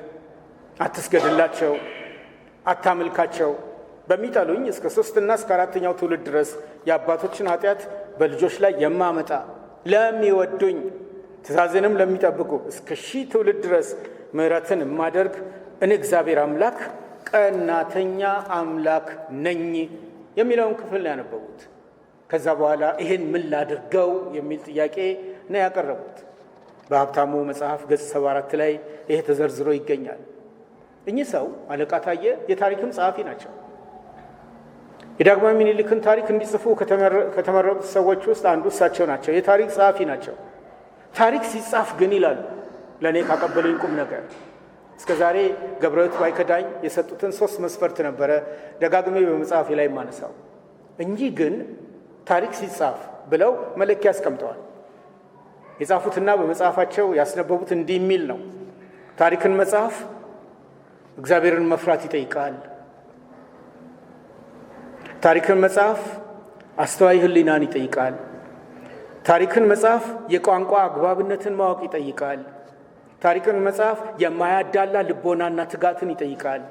አትስገድላቸው፣ አታምልካቸው። በሚጠሉኝ እስከ 3ና እስከ 4ኛው ትውልድ ድረስ የአባቶችን ኃጢአት በልጆች ላይ የማመጣ ለሚወዱኝ ትእዛዝንም ለሚጠብቁ እስከ 1000 ትውልድ ድረስ ምሕረትን የማደርግ እኔ እግዚአብሔር አምላክ ቀናተኛ አምላክ ነኝ የሚለውን ክፍል ነው ያነበቡት። ከዛ በኋላ ይህን ምን ላድርገው የሚል ጥያቄ ነው ያቀረቡት። በሀብታሙ መጽሐፍ ገጽ 74 ላይ ይሄ ተዘርዝሮ ይገኛል። እኚህ ሰው አለቃ ታየ የታሪክም ጸሐፊ ናቸው። የዳግማዊ ምኒልክን ታሪክ እንዲጽፉ ከተመረጡት ሰዎች ውስጥ አንዱ እሳቸው ናቸው። የታሪክ ጸሐፊ ናቸው። ታሪክ ሲጻፍ ግን ይላሉ ለእኔ ካቀበሉኝ ቁም ነገር እስከ ዛሬ ገብረሕይወት ባይከዳኝ የሰጡትን 3 መስፈርት ነበረ ደጋግሜ በመጽሐፌ ላይ ማነሳው እንጂ ግን ታሪክ ሲጻፍ ብለው መለኪያ አስቀምጠዋል። የጻፉትና በመጽሐፋቸው ያስነበቡት እንዲህ የሚል ነው። ታሪክን መጽሐፍ እግዚአብሔርን መፍራት ይጠይቃል። ታሪክን መጽሐፍ አስተዋይ ሕሊናን ይጠይቃል። ታሪክን መጽሐፍ የቋንቋ አግባብነትን ማወቅ ይጠይቃል። ታሪክን መጽሐፍ የማያዳላ ልቦናና ትጋትን ይጠይቃል።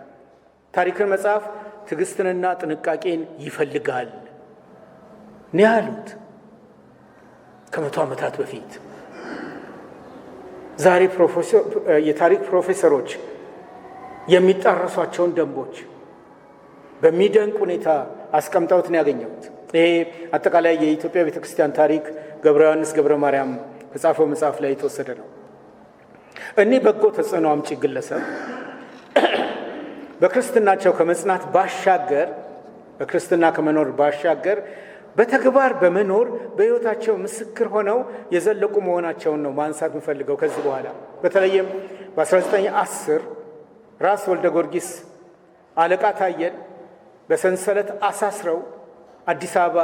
ታሪክን መጽሐፍ ትዕግስትንና ጥንቃቄን ይፈልጋል ነው ያሉት ከ100 ዓመታት በፊት። ዛሬ የታሪክ ፕሮፌሰሮች የሚጣረሷቸውን ደንቦች በሚደንቅ ሁኔታ አስቀምጠውት ነው ያገኘሁት። ይሄ አጠቃላይ የኢትዮጵያ ቤተክርስቲያን ታሪክ ገብረ ዮሐንስ ገብረ ማርያም ከጻፈው መጽሐፍ ላይ የተወሰደ ነው። እኒህ በጎ ተጽዕኖ አምጪ ግለሰብ በክርስትናቸው ከመጽናት ባሻገር በክርስትና ከመኖር ባሻገር በተግባር በመኖር በሕይወታቸው ምስክር ሆነው የዘለቁ መሆናቸውን ነው ማንሳት የምፈልገው። ከዚህ በኋላ በተለይም በ1910 ራስ ወልደ ጊዮርጊስ አለቃ ታየን በሰንሰለት አሳስረው አዲስ አበባ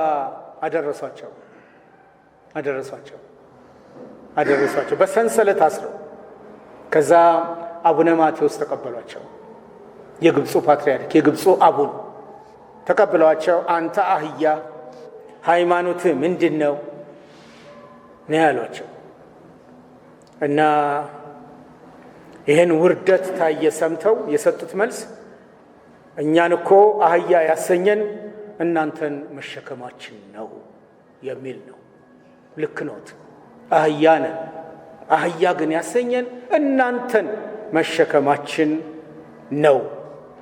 አደረሷቸው በሰንሰለት አስረው። ከዛ አቡነ ማቴዎስ ተቀበሏቸው። የግብፁ ፓትርያርክ የግብፁ አቡን ተቀብለዋቸው አንተ አህያ ሃይማኖትህ ምንድን ነው ያሏቸው እና ይህን ውርደት ታየ ሰምተው የሰጡት መልስ እኛን እኮ አህያ ያሰኘን እናንተን መሸከማችን ነው የሚል ነው። ልክ ነዎት፣ አህያ ነን። አህያ ግን ያሰኘን እናንተን መሸከማችን ነው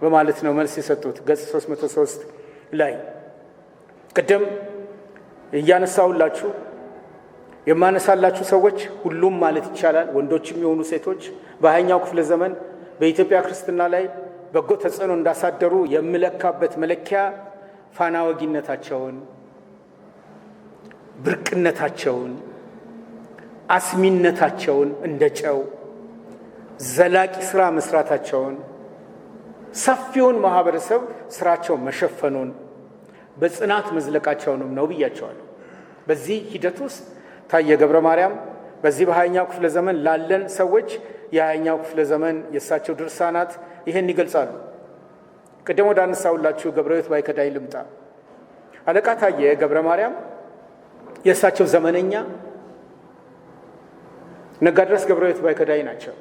በማለት ነው መልስ የሰጡት። ገጽ 303 ላይ ቅድም እያነሳውላችሁ የማነሳላችሁ ሰዎች ሁሉም ማለት ይቻላል ወንዶችም የሆኑ ሴቶች በ20ኛው ክፍለ ዘመን በኢትዮጵያ ክርስትና ላይ በጎ ተጽዕኖ እንዳሳደሩ የምለካበት መለኪያ ፋና ወጊነታቸውን፣ ብርቅነታቸውን፣ አስሚነታቸውን፣ እንደ ጨው ዘላቂ ስራ መስራታቸውን፣ ሰፊውን ማህበረሰብ ስራቸው መሸፈኑን፣ በጽናት መዝለቃቸውንም ነው ብያቸዋለሁ። በዚህ ሂደት ውስጥ ታየ ገብረ ማርያም በዚህ በ20ኛው ክፍለ ዘመን ላለን ሰዎች የ20ኛው ክፍለ ዘመን የእሳቸው ድርሳናት ይህን ይገልጻሉ። ቅድም ወደ አነሳሁላችሁ ገብረሕይወት ባይከዳኝ ልምጣ። አለቃ ታየ ገብረ ማርያም የእሳቸው ዘመነኛ ነጋድረስ ገብረሕይወት ባይከዳኝ ናቸው።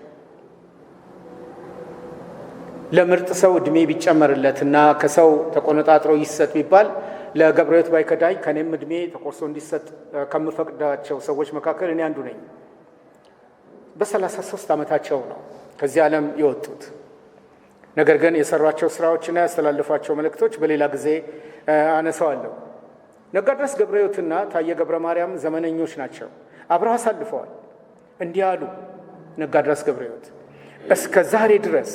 ለምርጥ ሰው እድሜ ቢጨመርለትና ከሰው ተቆነጣጥሮ ይሰጥ ቢባል ለገብረሕይወት ባይከዳኝ ከኔም እድሜ ተቆርሶ እንዲሰጥ ከምፈቅዳቸው ሰዎች መካከል እኔ አንዱ ነኝ። በ33 ዓመታቸው ነው ከዚህ ዓለም የወጡት። ነገር ግን የሰሯቸው ስራዎችና ያስተላለፏቸው መልእክቶች በሌላ ጊዜ አነሳዋለሁ። ነጋድረስ ገብረሕይወትና ታየ ገብረ ማርያም ዘመነኞች ናቸው። አብረው አሳልፈዋል። እንዲህ አሉ ነጋድረስ ገብረሕይወት እስከ ዛሬ ድረስ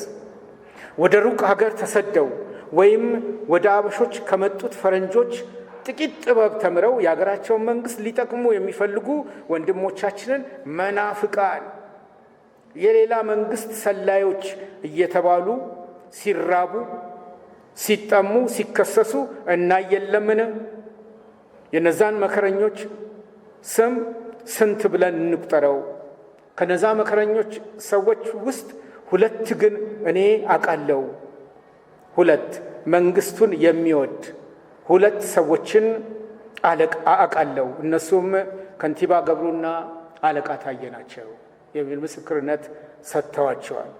ወደ ሩቅ ሀገር ተሰደው ወይም ወደ አበሾች ከመጡት ፈረንጆች ጥቂት ጥበብ ተምረው የሀገራቸውን መንግስት ሊጠቅሙ የሚፈልጉ ወንድሞቻችንን መናፍቃን፣ የሌላ መንግስት ሰላዮች እየተባሉ ሲራቡ፣ ሲጠሙ፣ ሲከሰሱ እና የለምን የነዛን መከረኞች ስም ስንት ብለን እንቁጠረው? ከነዛ መከረኞች ሰዎች ውስጥ 2 ግን እኔ አውቃለሁ። 2 መንግስቱን የሚወድ 2 ሰዎችን አውቃለሁ። እነሱም ከንቲባ ገብሩና አለቃ ታየ ናቸው የሚል ምስክርነት ሰጥተዋቸዋል።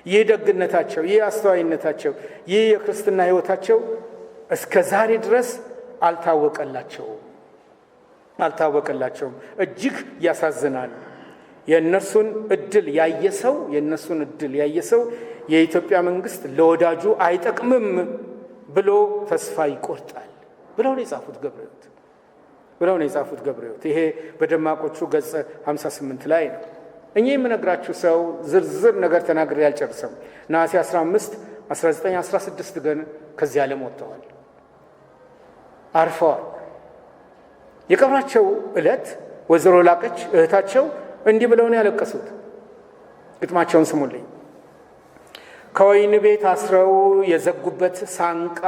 ይህ ደግነታቸው፣ ይህ አስተዋይነታቸው፣ ይህ የክርስትና ሕይወታቸው እስከ ዛሬ ድረስ አልታወቀላቸውም። እጅግ ያሳዝናል። የእነሱን እድል ያየ ሰው የኢትዮጵያ መንግስት ለወዳጁ አይጠቅምም ብሎ ተስፋ ይቆርጣል ብለው ነው የጻፉት ገብረሕይወት። ይሄ በደማቆቹ ገጽ 58 ላይ ነው። እኛ የምነግራችሁ ሰው ዝርዝር ነገር ተናግሬ አልጨርሰም። ነሐሴ 15 1916 ግን ከዚህ ዓለም ወጥተዋል፣ አርፈዋል። የቀብራቸው ዕለት ወይዘሮ ላቀች እህታቸው እንዲህ ብለው ነው ያለቀሱት። ግጥማቸውን ስሙልኝ። ከወይን ቤት አስረው የዘጉበት ሳንቃ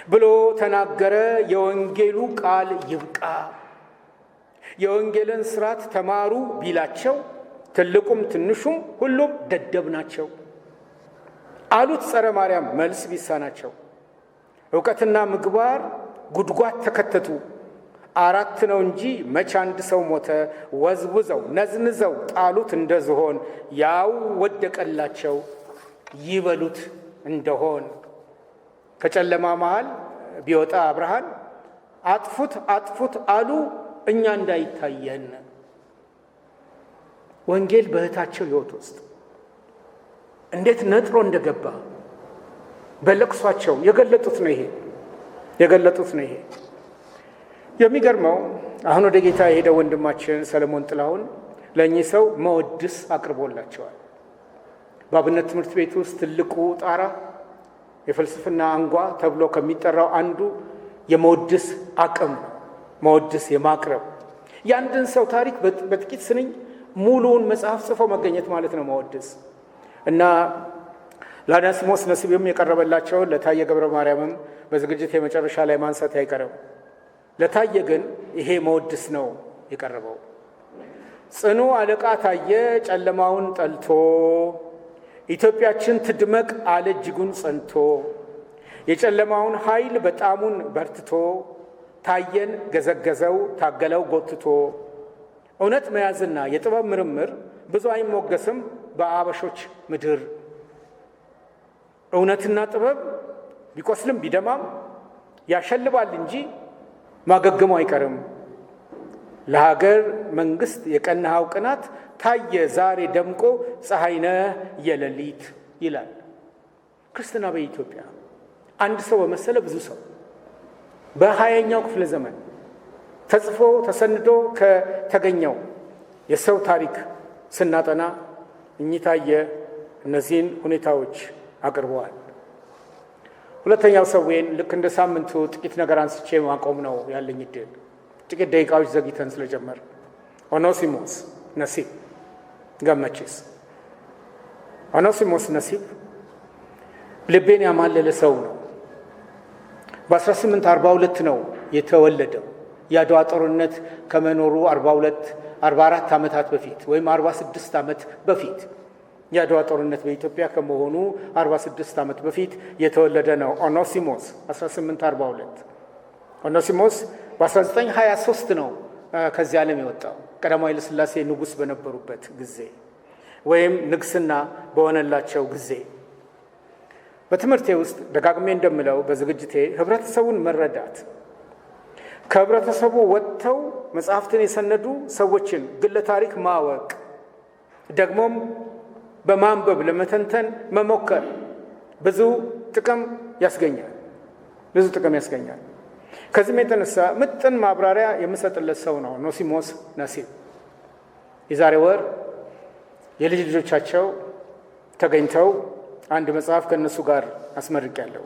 ብሎ ተናገረ የወንጌሉ ቃል ይብቃ። የወንጌልን ስርዓት ተማሩ ቢላቸው ትልቁም ትንሹም ሁሉም ደደብ ናቸው አሉት ጸረ ማርያም መልስ ቢሳናቸው። ዕውቀትና ምግባር ጉድጓድ ተከተቱ። 4 ነው እንጂ መች አንድ ሰው ሞተ። ወዝውዘው ነዝንዘው ጣሉት እንደ ዝሆን። ያው ወደቀላቸው ይበሉት እንደሆን። ከጨለማ መሃል ቢወጣ ብርሃን አጥፉት አጥፉት አሉ እኛ እንዳይታየን። ወንጌል በእህታቸው ሕይወት ውስጥ እንዴት ነጥሮ እንደገባ በለቅሷቸው የገለጡት ነው ይሄ። የሚገርመው አሁን ወደ ጌታ የሄደው ወንድማችን ሰለሞን ጥላሁን ለእኚህ ሰው መወድስ አቅርቦላቸዋል። በአብነት ትምህርት ቤት ውስጥ ትልቁ ጣራ የፍልስፍና አንጓ ተብሎ ከሚጠራው አንዱ የመወድስ አቅም ነው። መወድስ የማቅረብ የአንድን ሰው ታሪክ በጥቂት ስንኝ ሙሉውን መጽሐፍ ጽፎ መገኘት ማለት ነው መወድስ። እና ለአናሲሞስ ነሲብም የቀረበላቸውን ለታየ ገብረ ማርያምም በዝግጅት የመጨረሻ ላይ ማንሳት አይቀርም። ለታየ ግን ይሄ መወድስ ነው የቀረበው። ጽኑ አለቃ ታየ ጨለማውን ጠልቶ ኢትዮጵያችን ትድመቅ አለ እጅጉን ጸንቶ። የጨለማውን ኃይል በጣሙን በርትቶ ታየን ገዘገዘው ታገለው ጎትቶ። እውነት መያዝና የጥበብ ምርምር ብዙ አይሞገስም በአበሾች ምድር። እውነትና ጥበብ ቢቆስልም ቢደማም ያሸልባል እንጂ ማገገሙ አይቀርም። ለሀገር መንግስት የቀናኸው ቅናት ታየ ዛሬ ደምቆ ፀሐይነ የሌሊት ይላል። ክርስትና በኢትዮጵያ አንድ ሰው በመሰለ ብዙ ሰው በ20ኛው ክፍለ ዘመን ተጽፎ ተሰንዶ ከተገኘው የሰው ታሪክ ስናጠና እኚህ ታየ እነዚህን ሁኔታዎች አቅርበዋል። ሁለተኛው ሰዌን ልክ እንደ ሳምንቱ ጥቂት ነገር አንስቼ ማቆም ነው ያለኝ እድል፣ ጥቂት ደቂቃዎች ዘግይተን ስለጀመር። ኦኖሲሞስ ነሲብ ገመችስ። ኦኖሲሞስ ነሲብ ልቤን ያማለለ ሰው ነው። በ1842 ነው የተወለደው። የአድዋ ጦርነት ከመኖሩ 44 ዓመታት በፊት ወይም 46 ዓመት በፊት የአድዋ ጦርነት በኢትዮጵያ ከመሆኑ 46 ዓመት በፊት የተወለደ ነው ኦኖሲሞስ 1842። ኦኖሲሞስ በ1923 ነው ከዚህ ዓለም የወጣው ቀዳማዊ ኃይለ ሥላሴ ንጉሥ በነበሩበት ጊዜ ወይም ንግስና በሆነላቸው ጊዜ። በትምህርቴ ውስጥ ደጋግሜ እንደምለው በዝግጅቴ ህብረተሰቡን መረዳት፣ ከህብረተሰቡ ወጥተው መጽሐፍትን የሰነዱ ሰዎችን ግለ ታሪክ ማወቅ፣ ደግሞም በማንበብ ለመተንተን መሞከር ብዙ ጥቅም ያስገኛል። ከዚህም የተነሳ ምጥን ማብራሪያ የምሰጥለት ሰው ነው ኦኖሲሞስ ነሲብ። የዛሬ ወር የልጅ ልጆቻቸው ተገኝተው አንድ መጽሐፍ ከነሱ ጋር አስመርቄያለሁ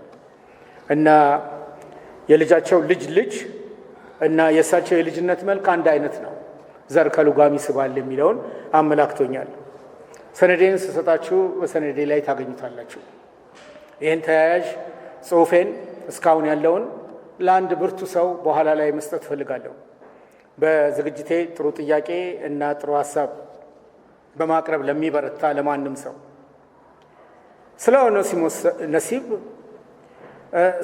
እና የልጃቸው ልጅ እና የእሳቸው የልጅነት መልክ አንድ አይነት ነው። ዘር ከሉጋሚ ስባል የሚለውን አመላክቶኛል። ሰነዴን ስሰጣችሁ በሰነዴ ላይ ታገኙታላችሁ። ይህን ተያያዥ ጽሑፌን እስካሁን ያለውን ለአንድ ብርቱ ሰው በኋላ ላይ መስጠት እፈልጋለሁ። በዝግጅቴ ጥሩ ጥያቄ እና ጥሩ ሀሳብ በማቅረብ ለሚበረታ ለማንም ሰው ስለ ኦኖሲሞስ ነሲብ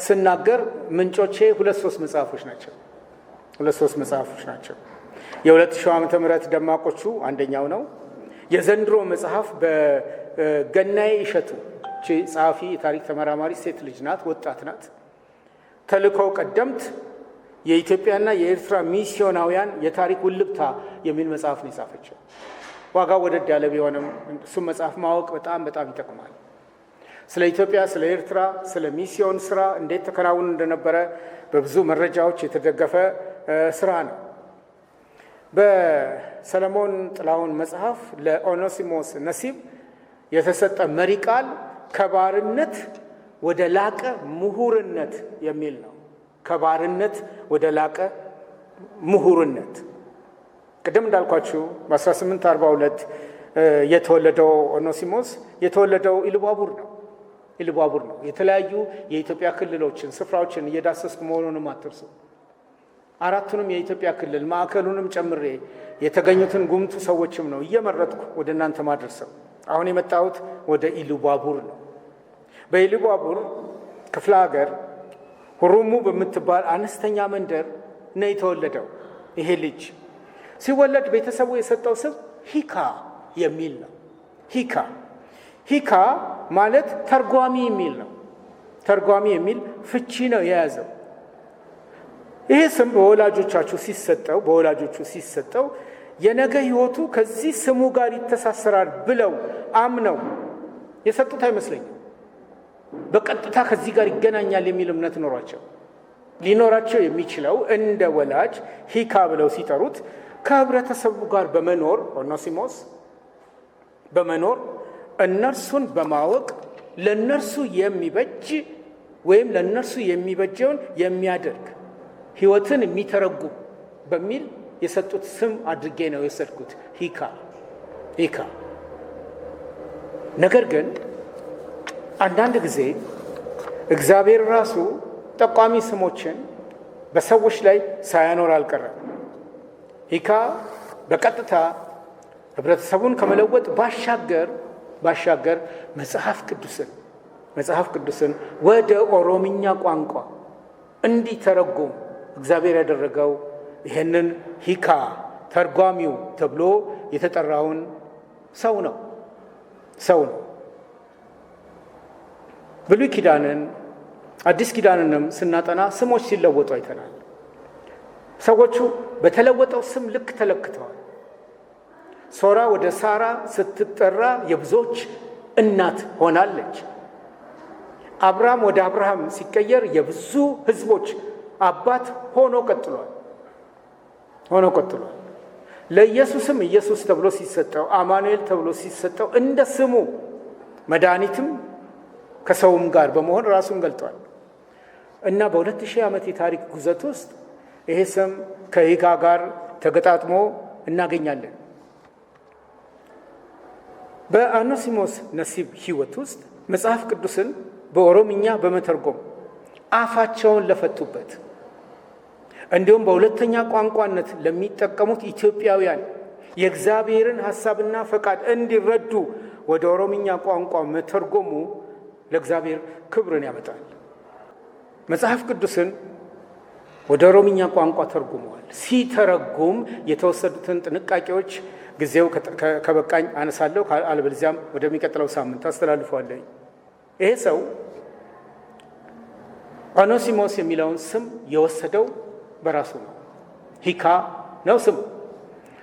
ስናገር ምንጮቼ 2-3 መጽሐፎች ናቸው። የ2000 ዓመተ ምህረት ደማቆቹ አንደኛው ነው። የዘንድሮ መጽሐፍ በገናዬ እሸቱ ጸሐፊ፣ የታሪክ ተመራማሪ ሴት ልጅ ናት፣ ወጣት ናት። ተልእኮው ቀደምት የኢትዮጵያና የኤርትራ ሚስዮናውያን የታሪክ ውልብታ የሚል መጽሐፍ ነው የጻፈችው። ዋጋው ወደድ ያለ ቢሆንም እሱም መጽሐፍ ማወቅ በጣም ይጠቅማል። ስለ ኢትዮጵያ፣ ስለ ኤርትራ፣ ስለ ሚስዮን ስራ እንዴት ተከናውኑ እንደነበረ በብዙ መረጃዎች የተደገፈ ስራ ነው። በሰለሞን ጥላሁን መጽሐፍ ለኦኔሲሞስ ነሲብ የተሰጠ መሪ ቃል ከባርነት ወደ ላቀ ምሁርነት የሚል ነው። ከባርነት ወደ ላቀ ምሁርነት። ቅድም እንዳልኳችሁ በ1842 የተወለደው ኦኔሲሞስ የተወለደው ኢሉባቡር ነው። የተለያዩ የኢትዮጵያ ክልሎችን ስፍራዎችን እየዳሰስኩ መሆኑንም አትርሱ። አራቱንም የኢትዮጵያ ክልል ማዕከሉንም ጨምሬ የተገኙትን ጉምቱ ሰዎችም ነው እየመረጥኩ ወደ እናንተ ማድረሰው። አሁን የመጣሁት ወደ ኢሉባቡር ነው። በኢሉባቡር ክፍለ ሀገር ሁሩሙ በምትባል አነስተኛ መንደር ነው የተወለደው። ይሄ ልጅ ሲወለድ ቤተሰቡ የሰጠው ስም ሂካ የሚል ነው። ሂካ ማለት ተርጓሚ የሚል ነው። ተርጓሚ የሚል ፍቺ ነው የያዘው። ይሄ ስም በወላጆቹ ሲሰጠው የነገ ሕይወቱ ከዚህ ስሙ ጋር ይተሳሰራል ብለው አምነው የሰጡት አይመስለኝም። በቀጥታ ከዚህ ጋር ይገናኛል የሚል እምነት ሊኖራቸው የሚችለው እንደ ወላጅ ሂካ ብለው ሲጠሩት ከህብረተሰቡ ጋር በመኖር ኦኔሲሞስ በመኖር እነርሱን በማወቅ ለነርሱ የሚበጅ ወይም ለነርሱ የሚበጀውን የሚያደርግ ሕይወትን የሚተረጉም በሚል የሰጡት ስም አድርጌ ነው የወሰድኩት ሂካ። ነገር ግን አንዳንድ ጊዜ እግዚአብሔር ራሱ ጠቋሚ ስሞችን በሰዎች ላይ ሳያኖር አልቀረም። ሂካ በቀጥታ ህብረተሰቡን ከመለወጥ ባሻገር መጽሐፍ ቅዱስን ወደ ኦሮምኛ ቋንቋ እንዲተረጎም እግዚአብሔር ያደረገው ይህንን ሂካ ተርጓሚው ተብሎ የተጠራውን ሰው ነው። ብሉይ ኪዳንን አዲስ ኪዳንንም ስናጠና ስሞች ሲለወጡ አይተናል። ሰዎቹ በተለወጠው ስም ልክ ተለክተዋል። ሶራ ወደ ሳራ ስትጠራ የብዙዎች እናት ሆናለች። አብርሃም ወደ አብርሃም ሲቀየር የብዙ ህዝቦች አባት ሆኖ ቀጥሏል። ለኢየሱስም ኢየሱስ ተብሎ ሲሰጠው፣ አማኑኤል ተብሎ ሲሰጠው እንደ ስሙ መድኃኒትም ከሰውም ጋር በመሆን ራሱን ገልጧል እና በ2000 ዓመት የታሪክ ጉዘት ውስጥ ይሄ ስም ከሂካ ጋር ተገጣጥሞ እናገኛለን። በኦኔሲሞስ ነሲብ ህይወት ውስጥ መጽሐፍ ቅዱስን በኦሮምኛ በመተርጎም አፋቸውን ለፈቱበት እንዲሁም በሁለተኛ ቋንቋነት ለሚጠቀሙት ኢትዮጵያውያን የእግዚአብሔርን ሐሳብና ፈቃድ እንዲረዱ ወደ ኦሮምኛ ቋንቋ መተርጎሙ ለእግዚአብሔር ክብርን ያመጣል። መጽሐፍ ቅዱስን ወደ ኦሮምኛ ቋንቋ ተርጉመዋል። ሲተረጉም የተወሰዱትን ጥንቃቄዎች ጊዜው ከበቃኝ አነሳለሁ፣ አለበለዚያም ወደሚቀጥለው ሳምንት አስተላልፈዋለሁ። ይሄ ሰው ኦኔሲሞስ የሚለውን ስም የወሰደው በራሱ ነው። ሂካ ነው ስሙ።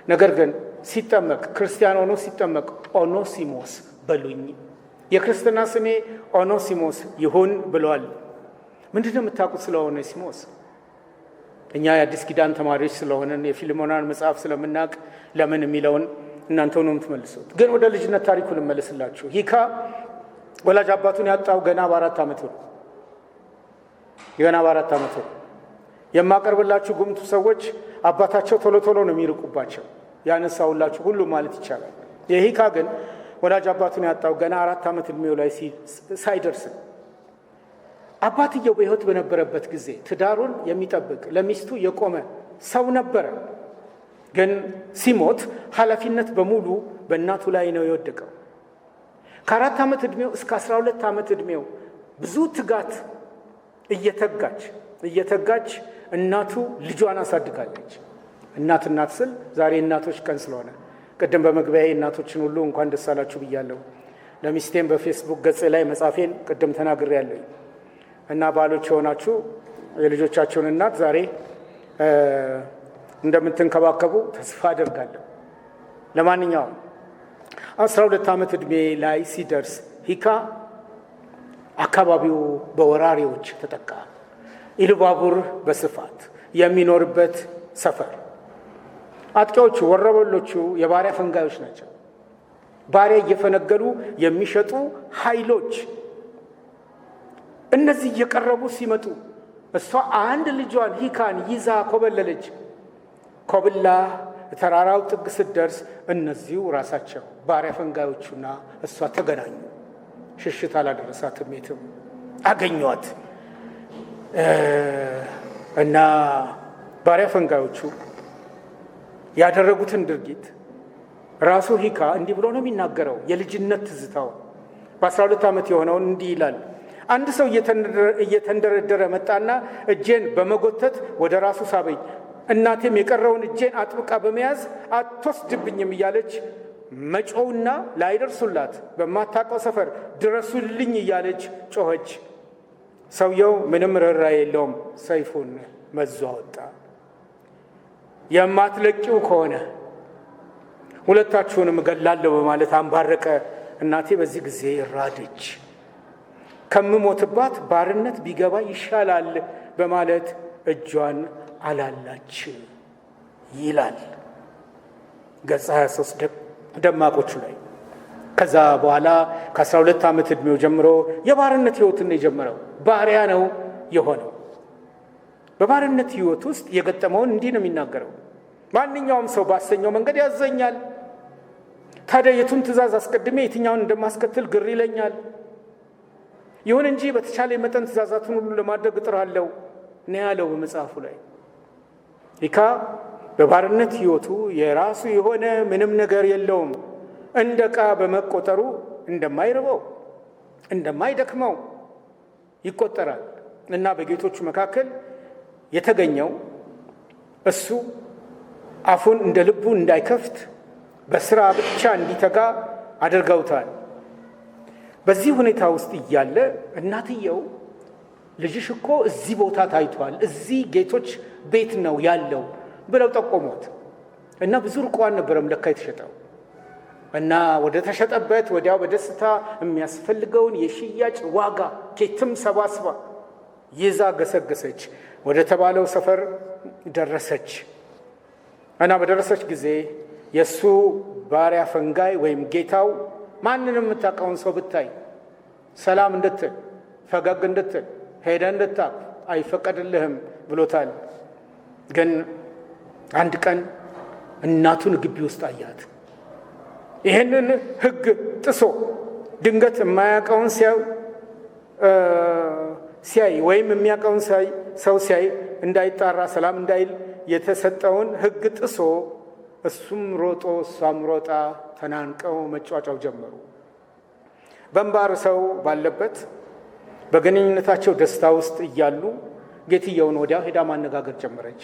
ነገር ግን ሲጠመቅ ክርስቲያን ሆኖ ሲጠመቅ ኦኔሲሞስ በሉኝ፣ የክርስትና ስሜ ኦኔሲሞስ ይሁን ብሏል። ምንድነው የምታውቁት ስለ ኦኔሲሞስ? እኛ የአዲስ ኪዳን ተማሪዎች ስለሆንን የፊልሞናን መጽሐፍ ስለምናውቅ ለምን የሚለውን እናንተ ነው የምትመልሱት። ግን ወደ ልጅነት ታሪኩ ልመልስላችሁ። ሂካ ወላጅ አባቱን ያጣው ገና በ4 ዓመቱ ነው። የማቀርብላችሁ ጉምቱ ሰዎች አባታቸው ቶሎ ነው የሚርቁባቸው፣ ያነሳውላችሁ ሁሉ ማለት ይቻላል። የሂካ ግን ወላጅ አባቱን ያጣው ገና 4 ዓመት ዕድሜው ላይ ሳይደርስ። አባትየው በሕይወት በነበረበት ጊዜ ትዳሩን የሚጠብቅ ለሚስቱ የቆመ ሰው ነበረ። ግን ሲሞት ኃላፊነት በሙሉ በእናቱ ላይ ነው የወደቀው። ከ4 ዓመት ዕድሜው እስከ 12 ዓመት ዕድሜው ብዙ ትጋት እየተጋች እናቱ ልጇን አሳድጋለች። እናት ስል ዛሬ እናቶች ቀን ስለሆነ ቅድም በመግቢያዬ እናቶችን ሁሉ እንኳን ደስ አላችሁ ብያለሁ። ለሚስቴም በፌስቡክ ገጽ ላይ መጻፌን ቅድም ተናግሬያለሁ እና ባሎች የሆናችሁ የልጆቻችሁን እናት ዛሬ እንደምትንከባከቡ ተስፋ አደርጋለሁ። ለማንኛውም 12 ዓመት ዕድሜ ላይ ሲደርስ ሂካ አካባቢው በወራሪዎች ተጠቃ። ኢሉባቡር በስፋት የሚኖርበት ሰፈር አጥቂዎቹ፣ ወረበሎቹ የባሪያ ፈንጋዮች ናቸው። ባሪያ እየፈነገሉ የሚሸጡ ኃይሎች። እነዚህ እየቀረቡ ሲመጡ እሷ አንድ ልጇን ሂካን ይዛ ኮበለለች። ኮብላ ተራራው ጥግ ስትደርስ እነዚሁ ራሳቸው ባሪያ ፈንጋዮቹና እሷ ተገናኙ። ሽሽት አላደረሳትም፣ የትም አገኟት እና ባሪያ ፈንጋዮቹ ያደረጉትን ድርጊት ራሱ ሂካ እንዲህ ብሎ ነው የሚናገረው። የልጅነት ትዝታው በ12 ዓመት የሆነውን እንዲህ ይላል። አንድ ሰው እየተንደረደረ መጣና እጄን በመጎተት ወደ ራሱ ሳበኝ። እናቴም የቀረውን እጄን አጥብቃ በመያዝ አትወስድብኝም እያለች መጮውና ላይደርሱላት በማታውቀው ሰፈር ድረሱልኝ እያለች ጮኸች። ሰውየው ምንም ርኅራኄ የለውም፣ ሰይፉን መዞ አወጣ። የማትለቂው ከሆነ ሁለታችሁንም እገላለሁ በማለት አንባረቀ። እናቴ በዚህ ጊዜ ራደች። ከምሞትባት ባርነት ቢገባ ይሻላል በማለት እጇን አላላች ይላል ገጽ 23 ደማቆቹ ላይ። ከዛ በኋላ ከ12 ዓመት ዕድሜው ጀምሮ የባርነት ሕይወትን የጀመረው ባሪያ ነው የሆነው። በባርነት ሕይወት ውስጥ የገጠመውን እንዲህ ነው የሚናገረው። ማንኛውም ሰው ባሰኘው መንገድ ያዘኛል። ታዲያ የቱን ትእዛዝ አስቀድሜ የትኛውን እንደማስከትል ግር ይለኛል። ይሁን እንጂ በተቻለ መጠን ትእዛዛቱን ሁሉ ለማድረግ እጥራለሁ ነው ያለው በመጽሐፉ ላይ። ሂካ በባርነት ሕይወቱ የራሱ የሆነ ምንም ነገር የለውም። እንደ ዕቃ በመቆጠሩ እንደማይርበው እንደማይደክመው ይቆጠራል እና በጌቶቹ መካከል የተገኘው እሱ አፉን እንደ ልቡ እንዳይከፍት በስራ ብቻ እንዲተጋ አድርገውታል። በዚህ ሁኔታ ውስጥ እያለ እናትየው ልጅሽ እኮ እዚህ ቦታ ታይቷል፣ እዚህ ጌቶች ቤት ነው ያለው ብለው ጠቆሙት እና ብዙ ርቆ አልነበረም ለካ የተሸጠው እና ወደ ተሸጠበት ወዲያው በደስታ የሚያስፈልገውን የሽያጭ ዋጋ ኬትም ሰባስባ ይዛ ገሰገሰች። ወደ ተባለው ሰፈር ደረሰች እና በደረሰች ጊዜ የእሱ ባሪያ ፈንጋይ ወይም ጌታው ማንንም የምታውቀውን ሰው ብታይ ሰላም እንድትል ፈገግ እንድትል ሄደ እንድታቅ አይፈቀድልህም ብሎታል። ግን አንድ ቀን እናቱን ግቢ ውስጥ አያት። ይህንን ሕግ ጥሶ ድንገት የማያውቀውን ሲያይ ወይም የሚያውቀውን ሰው ሲያይ እንዳይጣራ ሰላም እንዳይል የተሰጠውን ሕግ ጥሶ እሱም ሮጦ እሷም ሮጣ ተናንቀው መጫጫው ጀመሩ። በንባር ሰው ባለበት በግንኙነታቸው ደስታ ውስጥ እያሉ ጌትየውን ወዲያው ሄዳ ማነጋገር ጀመረች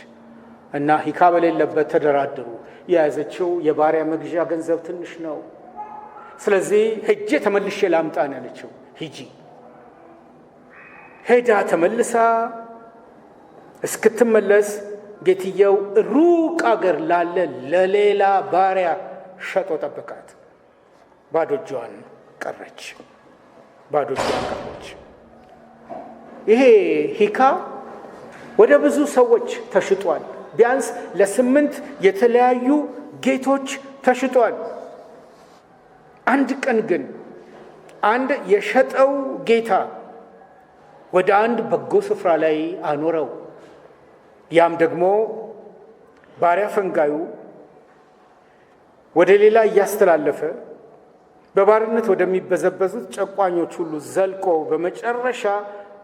እና ሂካ በሌለበት ተደራደሩ። የያዘችው የባሪያ መግዣ ገንዘብ ትንሽ ነው። ስለዚህ ሄጄ ተመልሼ ላምጣ ነው ያለችው። ሂጂ። ሄዳ ተመልሳ እስክትመለስ ጌትየው ሩቅ አገር ላለ ለሌላ ባሪያ ሸጦ ጠበቃት። ባዶ እጇን ቀረች። ይሄ ሂካ ወደ ብዙ ሰዎች ተሽጧል። ቢያንስ ለ8 የተለያዩ ጌቶች ተሽጧል። አንድ ቀን ግን አንድ የሸጠው ጌታ ወደ አንድ በጎ ስፍራ ላይ አኖረው። ያም ደግሞ ባሪያ ፈንጋዩ ወደ ሌላ እያስተላለፈ በባርነት ወደሚበዘበዙት ጨቋኞች ሁሉ ዘልቆ በመጨረሻ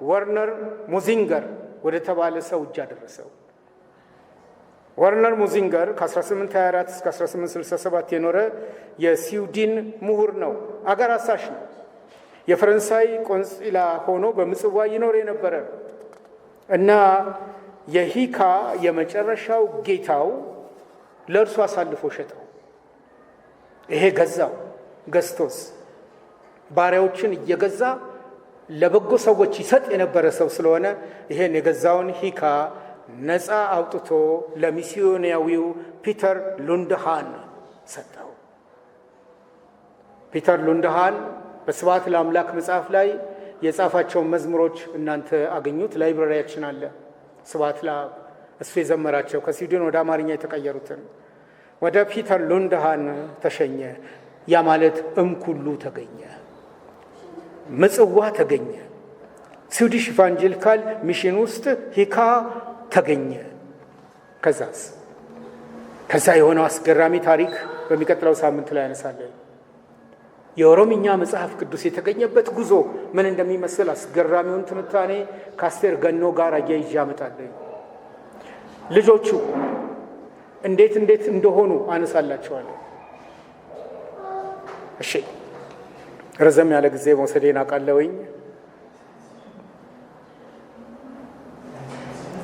ወርነር ሙዚንገር ወደ ተባለ ሰው እጅ አደረሰው። ወርነር ሙዚንገር ከ1824 እስከ 1867 የኖረ የስዊድን ምሁር ነው። አገር አሳሽ ነው። የፈረንሳይ ቆንጽላ ሆኖ በምጽዋ ይኖር የነበረ እና የሂካ የመጨረሻው ጌታው ለእርሱ አሳልፎ ሸጠው። ይሄ ገዝቶስ ባሪያዎችን እየገዛ ለበጎ ሰዎች ይሰጥ የነበረ ሰው ስለሆነ ይሄን የገዛውን ሂካ ነፃ አውጥቶ ለሚስዮናዊው ፒተር ሉንድሃን ሰጠው። ፒተር ሉንድሃን በስብሐት ለአምላክ መጽሐፍ ላይ የጻፋቸውን መዝሙሮች እናንተ አገኙት፣ ላይብረሪያችን አለ። ስብሐት ለአብ እሱ የዘመራቸው ከስዊድን ወደ አማርኛ የተቀየሩትን ወደ ፒተር ሉንድሃን ተሸኘ። ያ ማለት እምኩሉ ተገኘ፣ ምጽዋ ተገኘ። ስዊዲሽ ኢቫንጀሊካል ሚሽን ውስጥ ሂካ ተገኘ። ከዛ የሆነው አስገራሚ ታሪክ በሚቀጥለው ሳምንት ላይ ያነሳለን። የኦሮምኛ መጽሐፍ ቅዱስ የተገኘበት ጉዞ ምን እንደሚመስል አስገራሚውን ትንታኔ ከአስቴር ገኖ ጋር አያይዤ አመጣለሁ። ልጆቹ እንዴት እንደሆኑ አነሳላቸዋለሁ። እሺ፣ ረዘም ያለ ጊዜ መውሰዴን አውቃለሁኝ።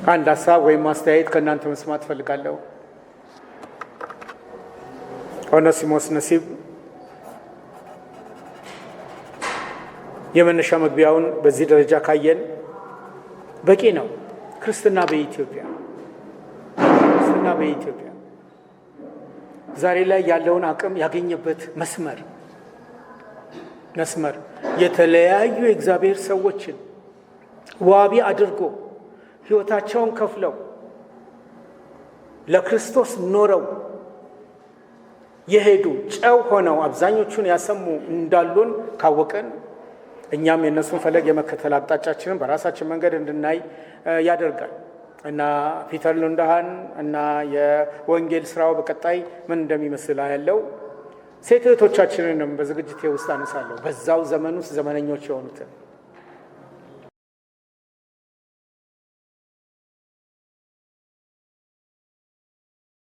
አንድ ሀሳብ ወይም ማስተያየት ከእናንተ መስማት ፈልጋለሁ። ኦኔሲሞስ ነሲብ የመነሻ መግቢያውን በዚህ ደረጃ ካየን በቂ ነው። ክርስትና በኢትዮጵያ ዛሬ ላይ ያለውን አቅም ያገኘበት መስመር የተለያዩ የእግዚአብሔር ሰዎችን ዋቢ አድርጎ ሕይወታቸውን ከፍለው ለክርስቶስ ኖረው የሄዱ ጨው ሆነው አብዛኞቹን ያሰሙ እንዳሉን ካወቀን እኛም የነሱን ፈለግ የመከተል አቅጣጫችንን በራሳችን መንገድ እንድናይ ያደርጋል እና ፒተር ሉንድሃን እና የወንጌል ስራው በቀጣይ ምን እንደሚመስል ያለው ሴት እህቶቻችንንም በዝግጅቴ ውስጥ አነሳለሁ። በዛው ዘመን ውስጥ ዘመነኞች የሆኑትን